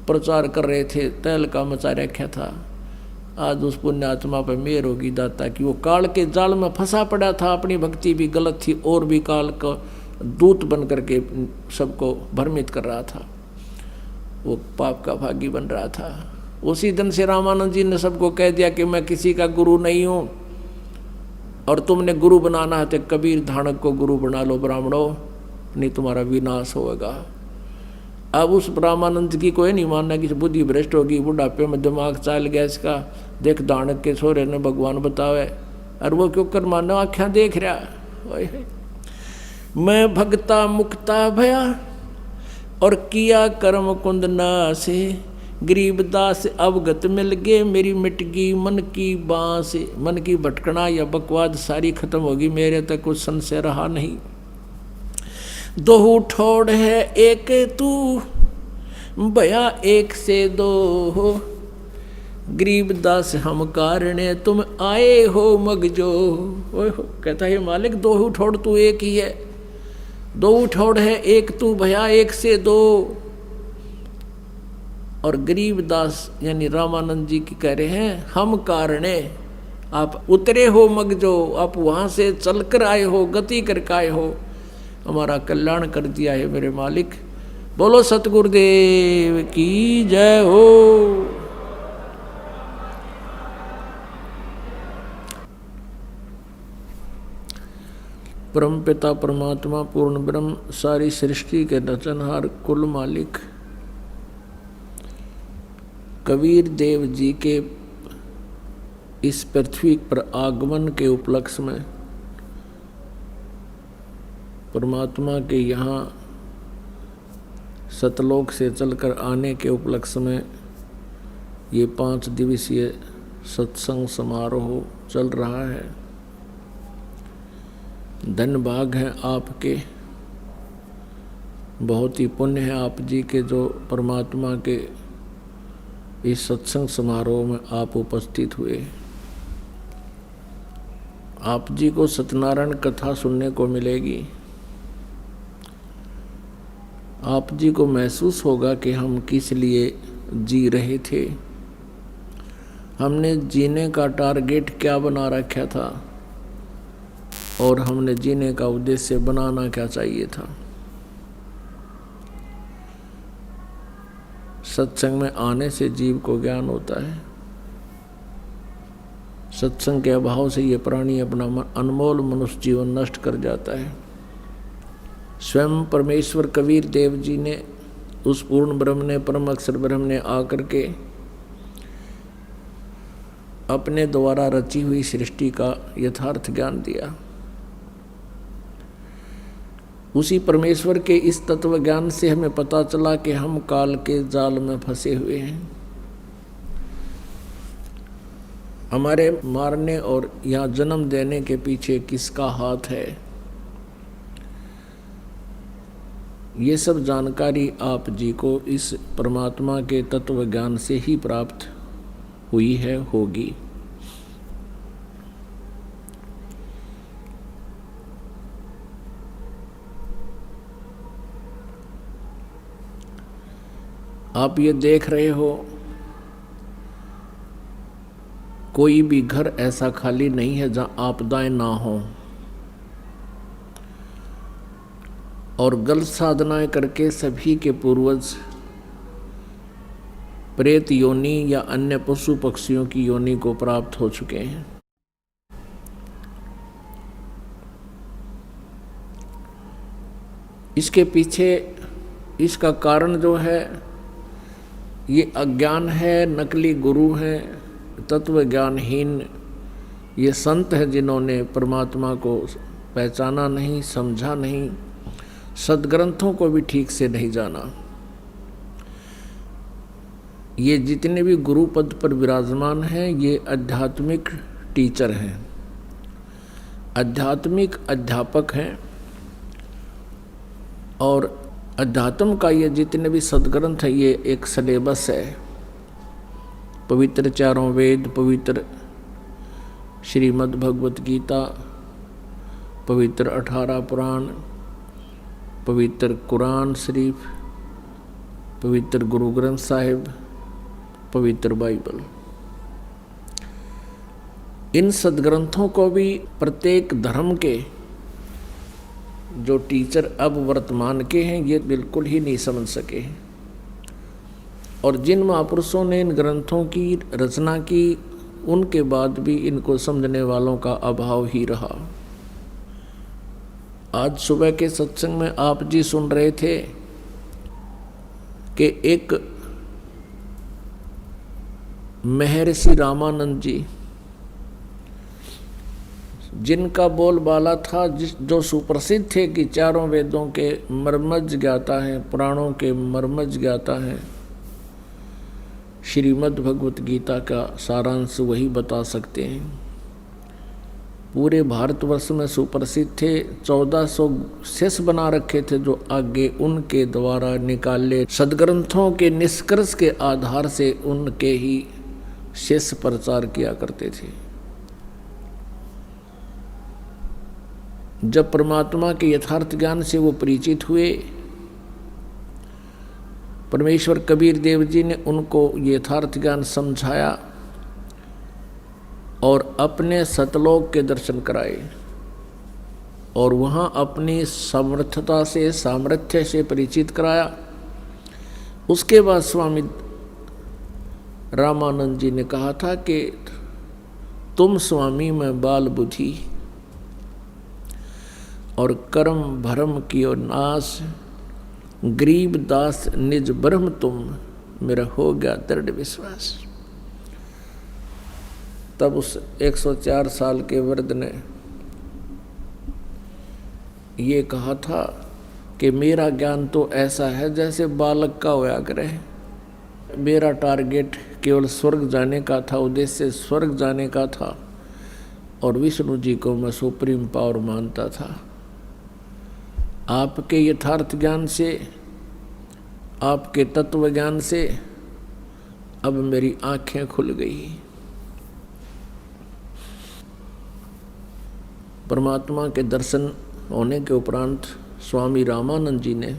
प्रचार कर रहे थे, तहलका मचा रखा था। आज उस पुण्य आत्मा पर मेहर होगी दाता कि वो काल के जाल में फंसा पड़ा था, अपनी भक्ति भी गलत थी और भी काल का दूत बन करके सबको भ्रमित कर रहा था, वो पाप का भागी बन रहा था। उसी दिन से रामानंद जी ने सबको कह दिया कि मैं किसी का गुरु नहीं हूँ, और तुमने गुरु बनाना है तो कबीर धाणक को गुरु बना लो ब्राह्मणों, नहीं तुम्हारा विनाश होगा। अब उस रामानंद की कोई नहीं मानना कि बुद्धि भ्रष्ट होगी, बुढ़ापे में दिमाग चाल गया इसका, देख धाणक के छोरे ने भगवान बतावे, और वो क्यों कर मानो आँखें देख रहा। मैं भगता मुक्ता भया और किया कर्म कुंद नासे, गरीब दास अवगत मिल गए मेरी मिट गई मन की बांस। मन की भटकना या बकवाद सारी खत्म होगी, मेरे तक कुछ संशय रहा नहीं। दो ठोड़ है एक तू भया एक से दो, गरीब दास हम कारणे तुम आए हो मगजो। कहता है मालिक दो ठोड़ तू एक ही है, दो ठोड़ है एक तू भया एक से दो। और गरीब दास यानी रामानंद जी की कह रहे हैं हम कारणे, आप उतरे हो मगजो, आप वहाँ से चलकर आए हो, गति करके आए हो, हमारा कल्याण कर दिया है मेरे मालिक। बोलो सतगुरुदेव की जय हो। परमपिता परमात्मा पूर्ण ब्रह्म सारी सृष्टि के रचनहार कुल मालिक कबीर देव जी के इस पृथ्वी पर आगमन के उपलक्ष्य में, परमात्मा के यहाँ सतलोक से चलकर आने के उपलक्ष्य में ये 5 दिवसीय सत्संग समारोह चल रहा है। धन भाग हैं आपके, बहुत ही पुण्य है आप जी के जो परमात्मा के इस सत्संग समारोह में आप उपस्थित हुए। आप जी को सत्यनारायण कथा सुनने को मिलेगी। आप जी को महसूस होगा कि हम किस लिए जी रहे थे, हमने जीने का टारगेट क्या बना रखा था और हमने जीने का उद्देश्य बनाना क्या चाहिए था। सत्संग में आने से जीव को ज्ञान होता है। सत्संग के अभाव से ये प्राणी अपना अनमोल मनुष्य जीवन नष्ट कर जाता है। स्वयं परमेश्वर कबीर देव जी ने, उस पूर्ण ब्रह्म ने, परम अक्षर ब्रह्म ने आकर के अपने द्वारा रची हुई सृष्टि का यथार्थ ज्ञान दिया। उसी परमेश्वर के इस तत्व ज्ञान से हमें पता चला कि हम काल के जाल में फंसे हुए हैं। हमारे मारने और यहाँ जन्म देने के पीछे किसका हाथ है, ये सब जानकारी आप जी को इस परमात्मा के तत्व ज्ञान से ही प्राप्त हुई है, होगी। आप ये देख रहे हो, कोई भी घर ऐसा खाली नहीं है जहां आपदाएं ना हो, और गलत साधनाएं करके सभी के पूर्वज प्रेत योनि या अन्य पशु पक्षियों की योनि को प्राप्त हो चुके हैं। इसके पीछे इसका कारण जो है ये अज्ञान है, नकली गुरु हैं, तत्व ज्ञानहीन ये संत हैं जिन्होंने परमात्मा को पहचाना नहीं, समझा नहीं, सदग्रंथों को भी ठीक से नहीं जाना। ये जितने भी गुरु पद पर विराजमान हैं ये आध्यात्मिक टीचर हैं, आध्यात्मिक अध्यापक हैं, और अध्यात्म का ये जितने भी सदग्रंथ है ये एक सिलेबस है। पवित्र चारों वेद, पवित्र श्रीमद् भगवत गीता, पवित्र 18 पुराण, पवित्र कुरान शरीफ, पवित्र गुरु ग्रंथ साहिब, पवित्र बाइबल, इन सदग्रंथों को भी प्रत्येक धर्म के जो टीचर अब वर्तमान के हैं ये बिल्कुल ही नहीं समझ सके, और जिन महापुरुषों ने इन ग्रंथों की रचना की उनके बाद भी इनको समझने वालों का अभाव ही रहा। आज सुबह के सत्संग में आप जी सुन रहे थे कि एक महर्षि रामानंद जी, जिनका बोलबाला था, जो सुप्रसिद्ध थे कि चारों वेदों के मर्मज्ञ ज्ञाता हैं, पुराणों के मर्मज्ञ ज्ञाता हैं, श्रीमद् भगवत गीता का सारांश वही बता सकते हैं। पूरे भारतवर्ष में सुप्रसिद्ध थे, 1400 शिष्य बना रखे थे जो आगे उनके द्वारा निकाले सदग्रंथों के निष्कर्ष के आधार से उनके ही शिष्य प्रचार किया करते थे। जब परमात्मा के यथार्थ ज्ञान से वो परिचित हुए, परमेश्वर कबीर देव जी ने उनको यथार्थ ज्ञान समझाया और अपने सतलोक के दर्शन कराए, और वहाँ अपनी समर्थता से, सामर्थ्य से परिचित कराया। उसके बाद स्वामी रामानंद जी ने कहा था कि तुम स्वामी में बाल बुद्धि और कर्म भरम कियो नाश, गरीब दास निज ब्रह्म तुम, मेरा हो गया दृढ़ विश्वास। तब उस 104 साल के वृद्ध ने ये कहा था कि मेरा ज्ञान तो ऐसा है जैसे बालक का होया करे, मेरा टारगेट केवल स्वर्ग जाने का था, उद्देश्य स्वर्ग जाने का था, और विष्णु जी को मैं सुप्रीम पावर मानता था। आपके यथार्थ ज्ञान से, आपके तत्व ज्ञान से अब मेरी आंखें खुल गई। परमात्मा के दर्शन होने के उपरांत स्वामी रामानंद जी ने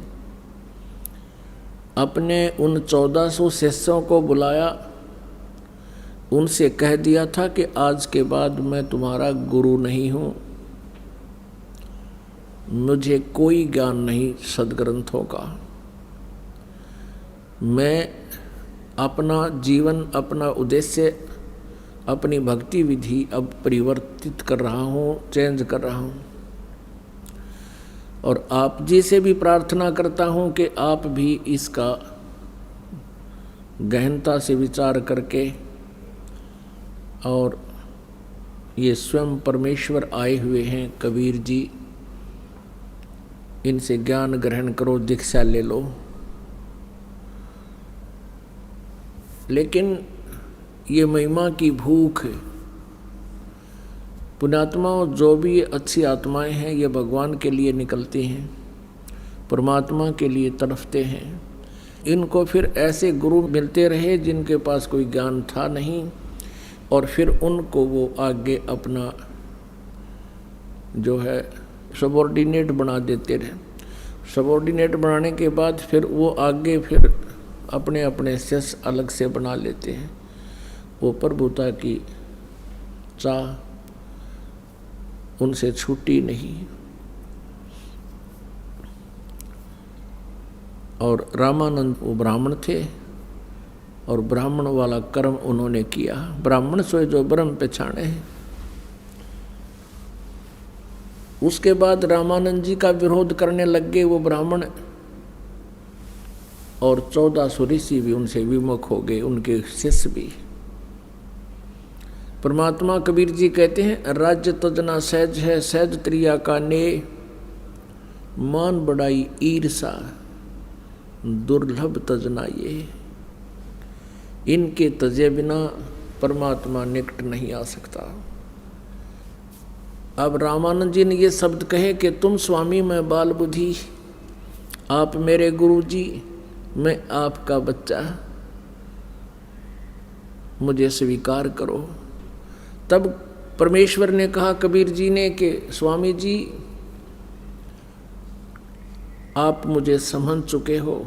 अपने उन 1400 शिष्यों को बुलाया, उनसे कह दिया था कि आज के बाद मैं तुम्हारा गुरु नहीं हूँ, मुझे कोई ज्ञान नहीं सदग्रंथों का, मैं अपना जीवन, अपना उद्देश्य, अपनी भक्ति विधि अब परिवर्तित कर रहा हूँ, चेंज कर रहा हूँ, और आप जी से भी प्रार्थना करता हूँ कि आप भी इसका गहनता से विचार करके, और ये स्वयं परमेश्वर आए हुए हैं कबीर जी, इनसे ज्ञान ग्रहण करो, दीक्षा ले लो। लेकिन ये महिमा की भूख पुण्यात्माओं, जो भी अच्छी आत्माएं हैं ये भगवान के लिए निकलती हैं, परमात्मा के लिए तड़फते हैं। इनको फिर ऐसे गुरु मिलते रहे जिनके पास कोई ज्ञान था नहीं, और फिर उनको वो आगे अपना जो है सबॉर्डिनेट बना देते रहे। सबॉर्डिनेट बनाने के बाद फिर वो आगे फिर अपने अपने शिष्य अलग से बना लेते हैं। वो प्रभुता की चाह उनसे छूटी नहीं। और रामानंद वो ब्राह्मण थे और ब्राह्मण वाला कर्म उन्होंने किया। ब्राह्मण सोए जो ब्रह्म पहचाने हैं। उसके बाद रामानंद जी का विरोध करने लग गए वो ब्राह्मण, और 1400 ऋषि भी उनसे विमुख हो गए, उनके शिष्य भी। परमात्मा कबीर जी कहते हैं, राज्य तजना सहज है, सहज त्रिया का ने, मान बढ़ाई ईर्षा दुर्लभ तजना ये। इनके तजे बिना परमात्मा निकट नहीं आ सकता। अब रामानंद जी ने ये शब्द कहे कि तुम स्वामी मैं बाल बुद्धि, आप मेरे गुरु जी, मैं आपका बच्चा, मुझे स्वीकार करो। तब परमेश्वर ने कहा कबीर जी ने कि स्वामी जी आप मुझे समझ चुके हो,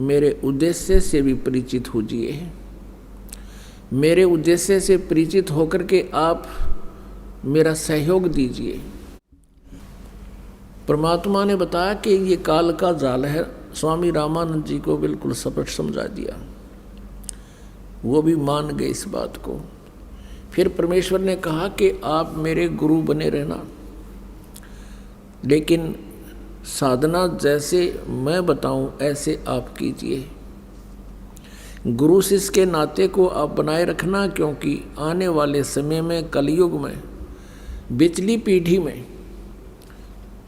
मेरे उद्देश्य से भी परिचित होजिए। मेरे उद्देश्य से परिचित होकर के आप मेरा सहयोग दीजिए। परमात्मा ने बताया कि ये काल का जाल है। स्वामी रामानंद जी को बिल्कुल स्पष्ट समझा दिया, वो भी मान गए इस बात को। फिर परमेश्वर ने कहा कि आप मेरे गुरु बने रहना, लेकिन साधना जैसे मैं बताऊं ऐसे आप कीजिए। गुरु शिष्य के नाते को आप बनाए रखना, क्योंकि आने वाले समय में कलयुग में बिचली पीढ़ी में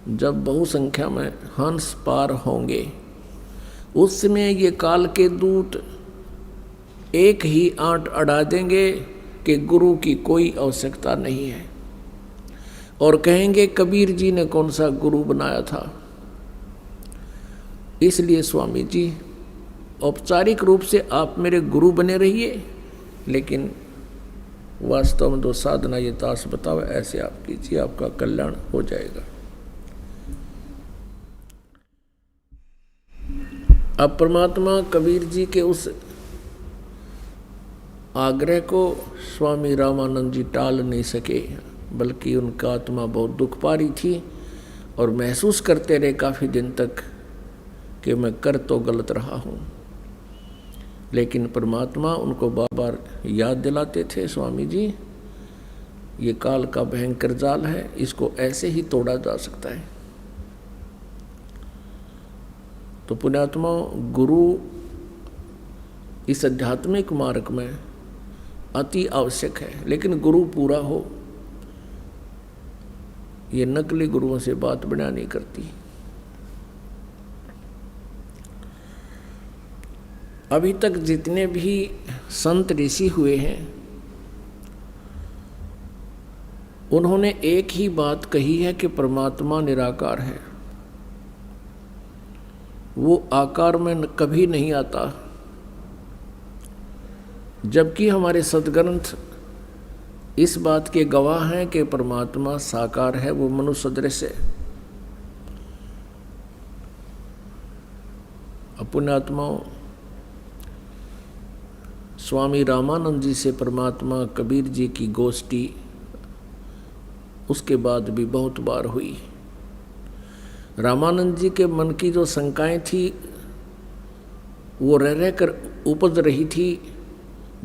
जब बहुसंख्या में हंस पार होंगे, उस समय ये काल के दूत एक ही आंट अड़ा देंगे कि गुरु की कोई आवश्यकता नहीं है, और कहेंगे कबीर जी ने कौन सा गुरु बनाया था। इसलिए स्वामी जी औपचारिक रूप से आप मेरे गुरु बने रहिए, लेकिन वास्तव में तो साधना ये दास बताओ ऐसे आप कीजिए, आपका कल्याण हो जाएगा। अब परमात्मा कबीर जी के उस आग्रह को स्वामी रामानंद जी टाल नहीं सके, बल्कि उनका आत्मा बहुत दुख पा रही थी और महसूस करते रहे काफ़ी दिन तक कि मैं कर तो गलत रहा हूँ। लेकिन परमात्मा उनको बार बार याद दिलाते थे, स्वामी जी ये काल का भयंकर जाल है, इसको ऐसे ही तोड़ा जा सकता है। तो पुण्यात्मा, गुरु इस आध्यात्मिक मार्ग में अति आवश्यक है, लेकिन गुरु पूरा हो। ये नकली गुरुओं से बात बना नहीं करती। अभी तक जितने भी संत ऋषि हुए हैं, उन्होंने एक ही बात कही है कि परमात्मा निराकार है, वो आकार में कभी नहीं आता। जबकि हमारे सद्ग्रंथ इस बात के गवाह हैं कि परमात्मा साकार है, वो मनुष्य सदृश है। पुण्यात्माओं, स्वामी रामानंद जी से परमात्मा कबीर जी की गोष्ठी उसके बाद भी बहुत बार हुई। रामानंद जी के मन की जो शंकाएं थी वो रह रह कर उपज रही थी।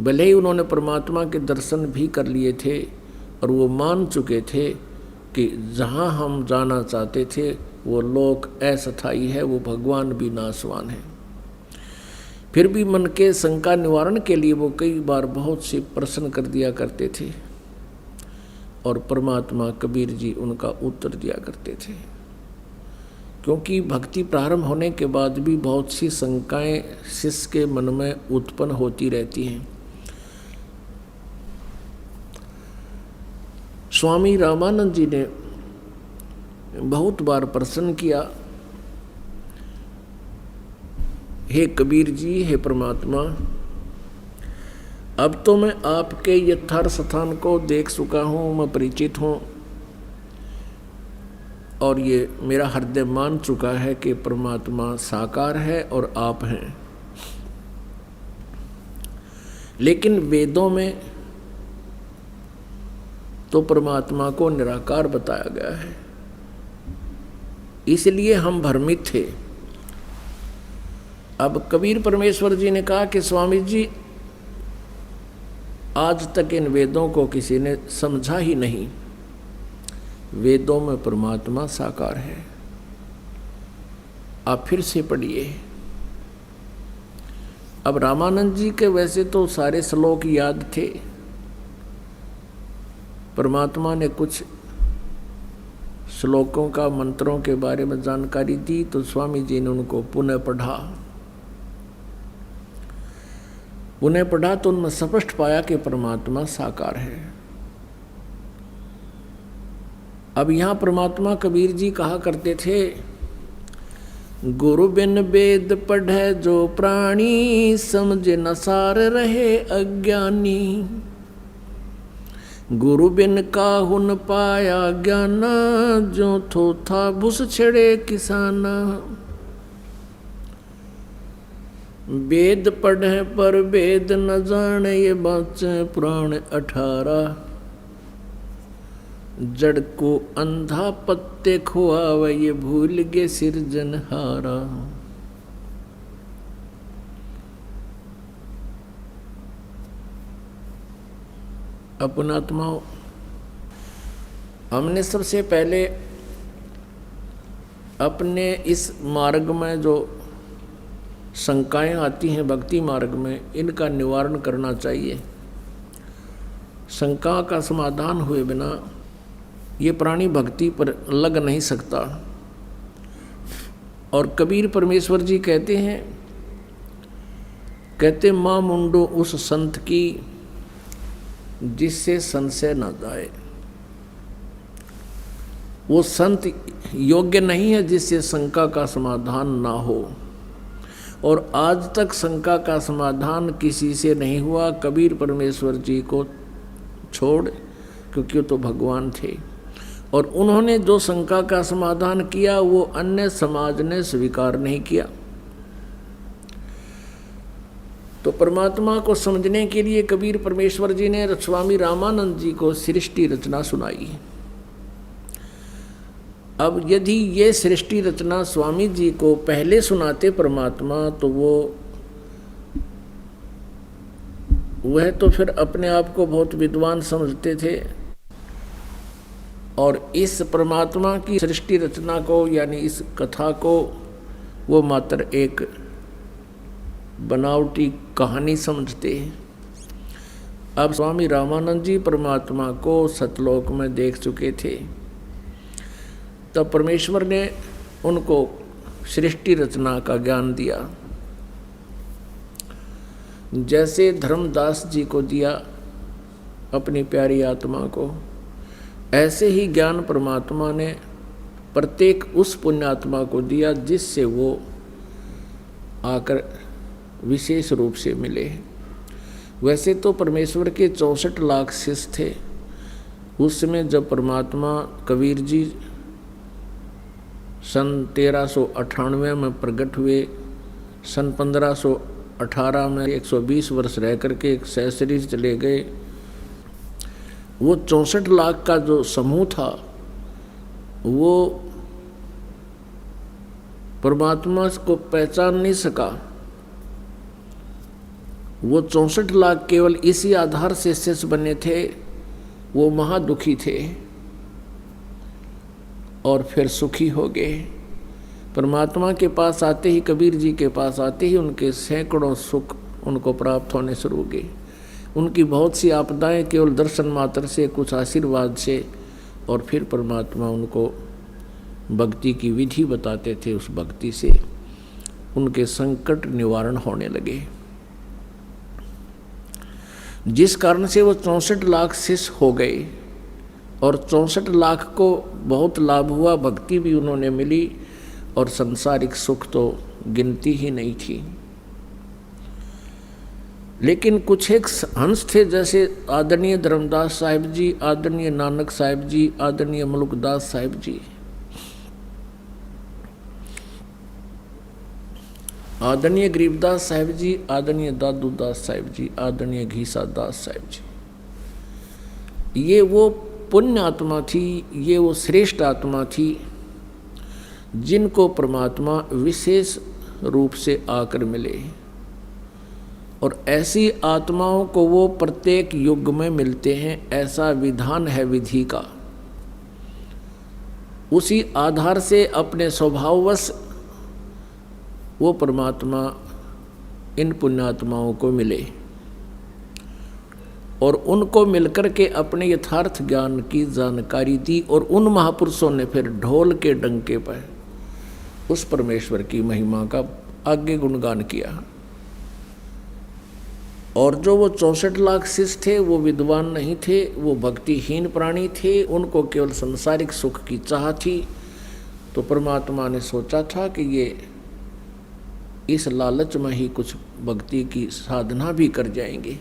भले ही उन्होंने परमात्मा के दर्शन भी कर लिए थे और वो मान चुके थे कि जहाँ हम जाना चाहते थे वो लोक अस्थायी है, वो भगवान भी नाशवान है। फिर भी मन के शंका निवारण के लिए वो कई बार बहुत से प्रश्न कर दिया करते थे और परमात्मा कबीर जी उनका उत्तर दिया करते थे। क्योंकि भक्ति प्रारंभ होने के बाद भी बहुत सी शंकाएं शिष्य के मन में उत्पन्न होती रहती हैं। स्वामी रामानंद जी ने बहुत बार प्रश्न किया, हे कबीर जी, हे परमात्मा, अब तो मैं आपके यथार्थ स्थान को देख चुका हूँ, मैं परिचित हूँ और ये मेरा हृदय मान चुका है कि परमात्मा साकार है और आप हैं। लेकिन वेदों में तो परमात्मा को निराकार बताया गया है, इसलिए हम भ्रमित थे। अब कबीर परमेश्वर जी ने कहा कि स्वामी जी, आज तक इन वेदों को किसी ने समझा ही नहीं। वेदों में परमात्मा साकार है। आप फिर से पढ़िए। अब रामानंद जी के वैसे तो सारे श्लोक याद थे, परमात्मा ने कुछ श्लोकों का, मंत्रों के बारे में जानकारी दी, तो स्वामी जी ने उनको पुनः पढ़ा। उन्हें पढ़ा तो उनमें स्पष्ट पाया कि परमात्मा साकार है। अब यहाँ परमात्मा कबीर जी कहा करते थे, गुरु बिन वेद पढ़े जो प्राणी, समझे न सार रहे अज्ञानी। गुरु बिन काहुन पाया ज्ञाना, जो थो था भूस छेड़े किसाना। वेद पढ़े पर वेद न जाने, ये बाचे पुराण 18। जड़ को अंधा पत्ते खुआवे, ये भूल गे सिरजनहारा। अपना आत्माओं, हमने सबसे पहले अपने इस मार्ग में जो शंकाएं आती हैं भक्ति मार्ग में, इनका निवारण करना चाहिए। शंका का समाधान हुए बिना ये प्राणी भक्ति पर लग नहीं सकता। और कबीर परमेश्वर जी कहते हैं, कहते माँ मुंडो उस संत की, जिससे संशय न जाए। वो संत योग्य नहीं है जिससे शंका का समाधान ना हो। और आज तक शंका का समाधान किसी से नहीं हुआ, कबीर परमेश्वर जी को छोड़, क्योंकि वो तो भगवान थे। और उन्होंने जो शंका का समाधान किया वो अन्य समाज ने स्वीकार नहीं किया। तो परमात्मा को समझने के लिए कबीर परमेश्वर जी ने स्वामी रामानंद जी को सृष्टि रचना सुनाई। अब यदि ये सृष्टि रचना स्वामी जी को पहले सुनाते परमात्मा, तो वह तो फिर अपने आप को बहुत विद्वान समझते थे और इस परमात्मा की सृष्टि रचना को, यानी इस कथा को, वो मात्र एक बनावटी कहानी समझते हैं। अब स्वामी रामानंद जी परमात्मा को सतलोक में देख चुके थे, तब परमेश्वर ने उनको सृष्टि रचना का ज्ञान दिया, जैसे धर्मदास जी को दिया अपनी प्यारी आत्मा को। ऐसे ही ज्ञान परमात्मा ने प्रत्येक उस पुण्यात्मा को दिया जिससे वो आकर विशेष रूप से मिले। वैसे तो परमेश्वर के 64 लाख शिष्य थे। उस समय जब परमात्मा कबीर जी सन 1398 में प्रकट हुए, सन 1518 में 120 वर्ष रह करके एक सहशरीर चले गए। वो 64 लाख का जो समूह था वो परमात्मा को पहचान नहीं सका। वो 64 लाख केवल इसी आधार से शिष्य बने थे, वो महादुखी थे और फिर सुखी हो गए। परमात्मा के पास आते ही, कबीर जी के पास आते ही उनके सैकड़ों सुख उनको प्राप्त होने शुरू हो गए। उनकी बहुत सी आपदाएं केवल दर्शन मात्र से, कुछ आशीर्वाद से, और फिर परमात्मा उनको भक्ति की विधि बताते थे। उस भक्ति से उनके संकट निवारण होने लगे, जिस कारण से वो 64 लाख शिष्य हो गए। और 64 लाख को बहुत लाभ हुआ, भक्ति भी उन्होंने मिली और संसारिक सुख तो गिनती ही नहीं थी। लेकिन कुछ एक हंस थे, जैसे आदरणीय धर्मदास साहिब जी, आदरणीय नानक साहिब जी, आदरणीय मुल्कदास साहिब जी, आदरणीय गरीबदास साहिब जी, आदरणीय दादू दास साहिब जी, आदरणीय घीसा दास साहिब जी, ये वो पुण्य आत्मा थी, ये वो श्रेष्ठ आत्मा थी जिनको परमात्मा विशेष रूप से आकर मिले। और ऐसी आत्माओं को वो प्रत्येक युग में मिलते हैं, ऐसा विधान है विधि का। उसी आधार से अपने स्वभाववश वो परमात्मा इन पुण्यात्माओं को मिले और उनको मिलकर के अपने यथार्थ ज्ञान की जानकारी दी। और उन महापुरुषों ने फिर ढोल के डंके पर उस परमेश्वर की महिमा का आगे गुणगान किया। और जो वो 64 लाख शिष्य थे वो विद्वान नहीं थे, वो भक्तिहीन प्राणी थे, उनको केवल संसारिक सुख की चाह थी। तो परमात्मा ने सोचा था कि ये इस लालच में ही कुछ भक्ति की साधना भी कर जाएंगे।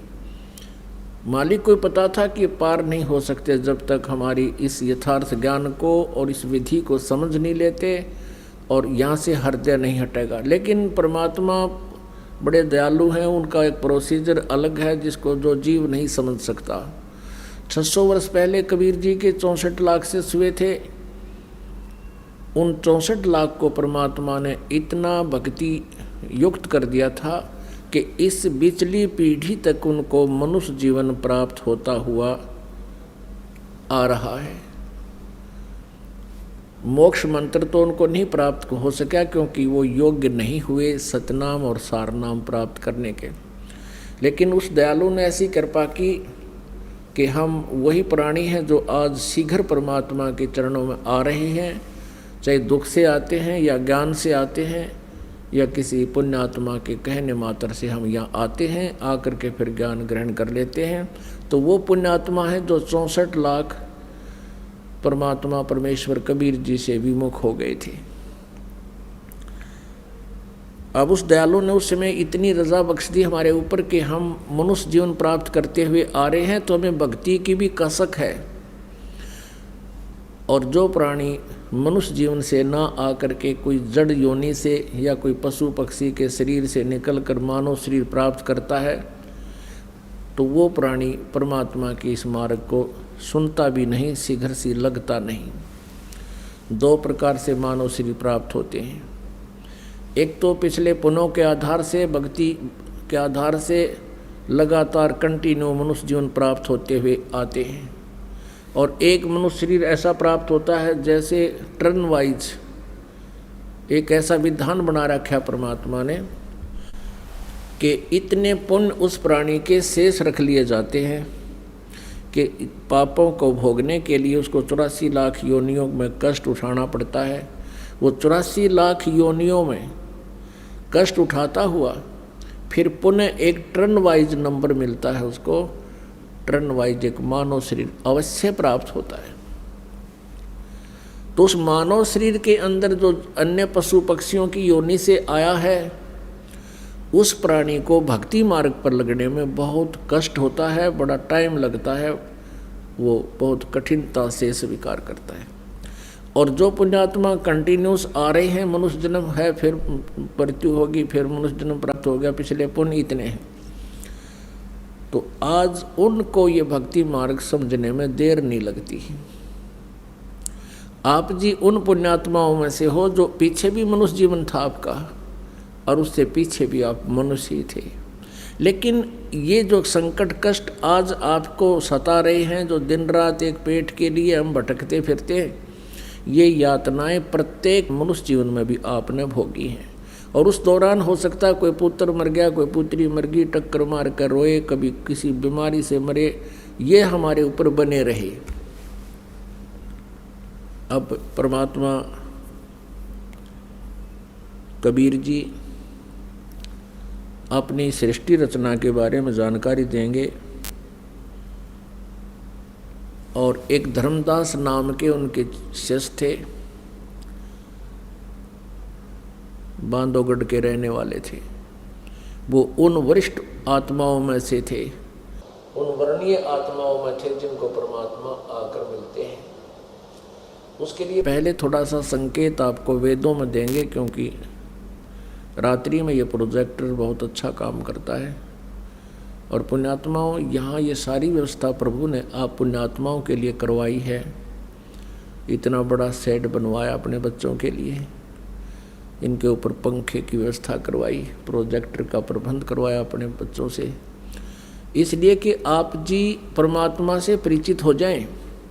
मालिक को पता था कि पार नहीं हो सकते जब तक हमारी इस यथार्थ ज्ञान को और इस विधि को समझ नहीं लेते और यहाँ से हृदय नहीं हटेगा। लेकिन परमात्मा बड़े दयालु हैं, उनका एक प्रोसीजर अलग है जिसको जो जीव नहीं समझ सकता। 600 वर्ष पहले कबीर जी के 64 लाख से हुए थे। उन 64 लाख को परमात्मा ने इतना भक्ति युक्त कर दिया था कि इस बिचली पीढ़ी तक उनको मनुष्य जीवन प्राप्त होता हुआ आ रहा है। मोक्ष मंत्र तो उनको नहीं प्राप्त हो सका क्योंकि वो योग्य नहीं हुए सतनाम और सारनाम प्राप्त करने के। लेकिन उस दयालु ने ऐसी कृपा की कि हम वही प्राणी हैं जो आज शीघ्र परमात्मा के चरणों में आ रहे हैं, चाहे दुख से आते हैं या ज्ञान से आते हैं या किसी पुण्यात्मा के कहने मात्र से हम यहाँ आते हैं, आकर के फिर ज्ञान ग्रहण कर लेते हैं। तो वो पुण्यात्मा है जो 64 लाख परमात्मा परमेश्वर कबीर जी से विमुख हो गए थे। अब उस दयालु ने उस समय इतनी रजा बख्श दी हमारे ऊपर कि हम मनुष्य जीवन प्राप्त करते हुए आ रहे हैं, तो हमें भक्ति की भी कसक है। और जो प्राणी मनुष्य जीवन से ना आकर के कोई जड़ योनि से या कोई पशु पक्षी के शरीर से निकलकर मानव शरीर प्राप्त करता है, तो वो प्राणी परमात्मा के इस मार्ग को सुनता भी नहीं, शीघ्र सी लगता नहीं। 2 प्रकार से मानव शरीर प्राप्त होते हैं। एक तो पिछले पुण्यों के आधार से, भक्ति के आधार से लगातार कंटिन्यू मनुष्य जीवन प्राप्त होते हुए आते हैं। और एक मनुष्य शरीर ऐसा प्राप्त होता है जैसे टर्न वाइज एक ऐसा विधान बना रखा परमात्मा ने कि इतने पुण्य उस प्राणी के शेष रख लिए जाते हैं कि पापों को भोगने के लिए उसको 84 लाख योनियों में कष्ट उठाना पड़ता है। वो 84 लाख योनियों में कष्ट उठाता हुआ फिर पुनः एक टर्न वाइज नंबर मिलता है, उसको टर्न वाइज एक मानव शरीर अवश्य प्राप्त होता है। तो उस मानव शरीर के अंदर जो अन्य पशु पक्षियों की योनि से आया है, उस प्राणी को भक्ति मार्ग पर लगने में बहुत कष्ट होता है, बड़ा टाइम लगता है, वो बहुत कठिनता से स्वीकार करता है। और जो पुण्यात्मा कंटिन्यूस आ रहे हैं, मनुष्य जन्म है, फिर मृत्यु होगी, फिर मनुष्य जन्म प्राप्त हो गया, पिछले पुण्य इतने हैं, तो आज उनको ये भक्ति मार्ग समझने में देर नहीं लगती। आप जी उन पुण्यात्माओं में से हो जो पीछे भी मनुष्य जीवन था आपका और उससे पीछे भी आप मनुष्य ही थे। लेकिन ये जो संकट कष्ट आज आपको सता रहे हैं, जो दिन रात एक पेट के लिए हम भटकते फिरते हैं, ये यातनाएं प्रत्येक मनुष्य जीवन में भी आपने भोगी हैं। और उस दौरान हो सकता है कोई पुत्र मर गया, कोई पुत्री मर गई, टक्कर मार कर रोए, कभी किसी बीमारी से मरे, ये हमारे ऊपर बने रहे। अब परमात्मा कबीर जी अपनी सृष्टि रचना के बारे में जानकारी देंगे। और एक धर्मदास नाम के उनके शिष्य थे, बांधवगढ़ के रहने वाले थे। वो उन वरिष्ठ आत्माओं में से थे, उन वर्णीय आत्माओं में थे जिनको परमात्मा आकर मिलते हैं। उसके लिए पहले थोड़ा सा संकेत आपको वेदों में देंगे, क्योंकि रात्रि में ये प्रोजेक्टर बहुत अच्छा काम करता है। और पुण्यात्माओं, यहाँ ये सारी व्यवस्था प्रभु ने आप पुण्यात्माओं के लिए करवाई है। इतना बड़ा सेट बनवाया अपने बच्चों के लिए, इनके ऊपर पंखे की व्यवस्था करवाई, प्रोजेक्टर का प्रबंध करवाया अपने बच्चों से, इसलिए कि आप जी परमात्मा से परिचित हो जाएं।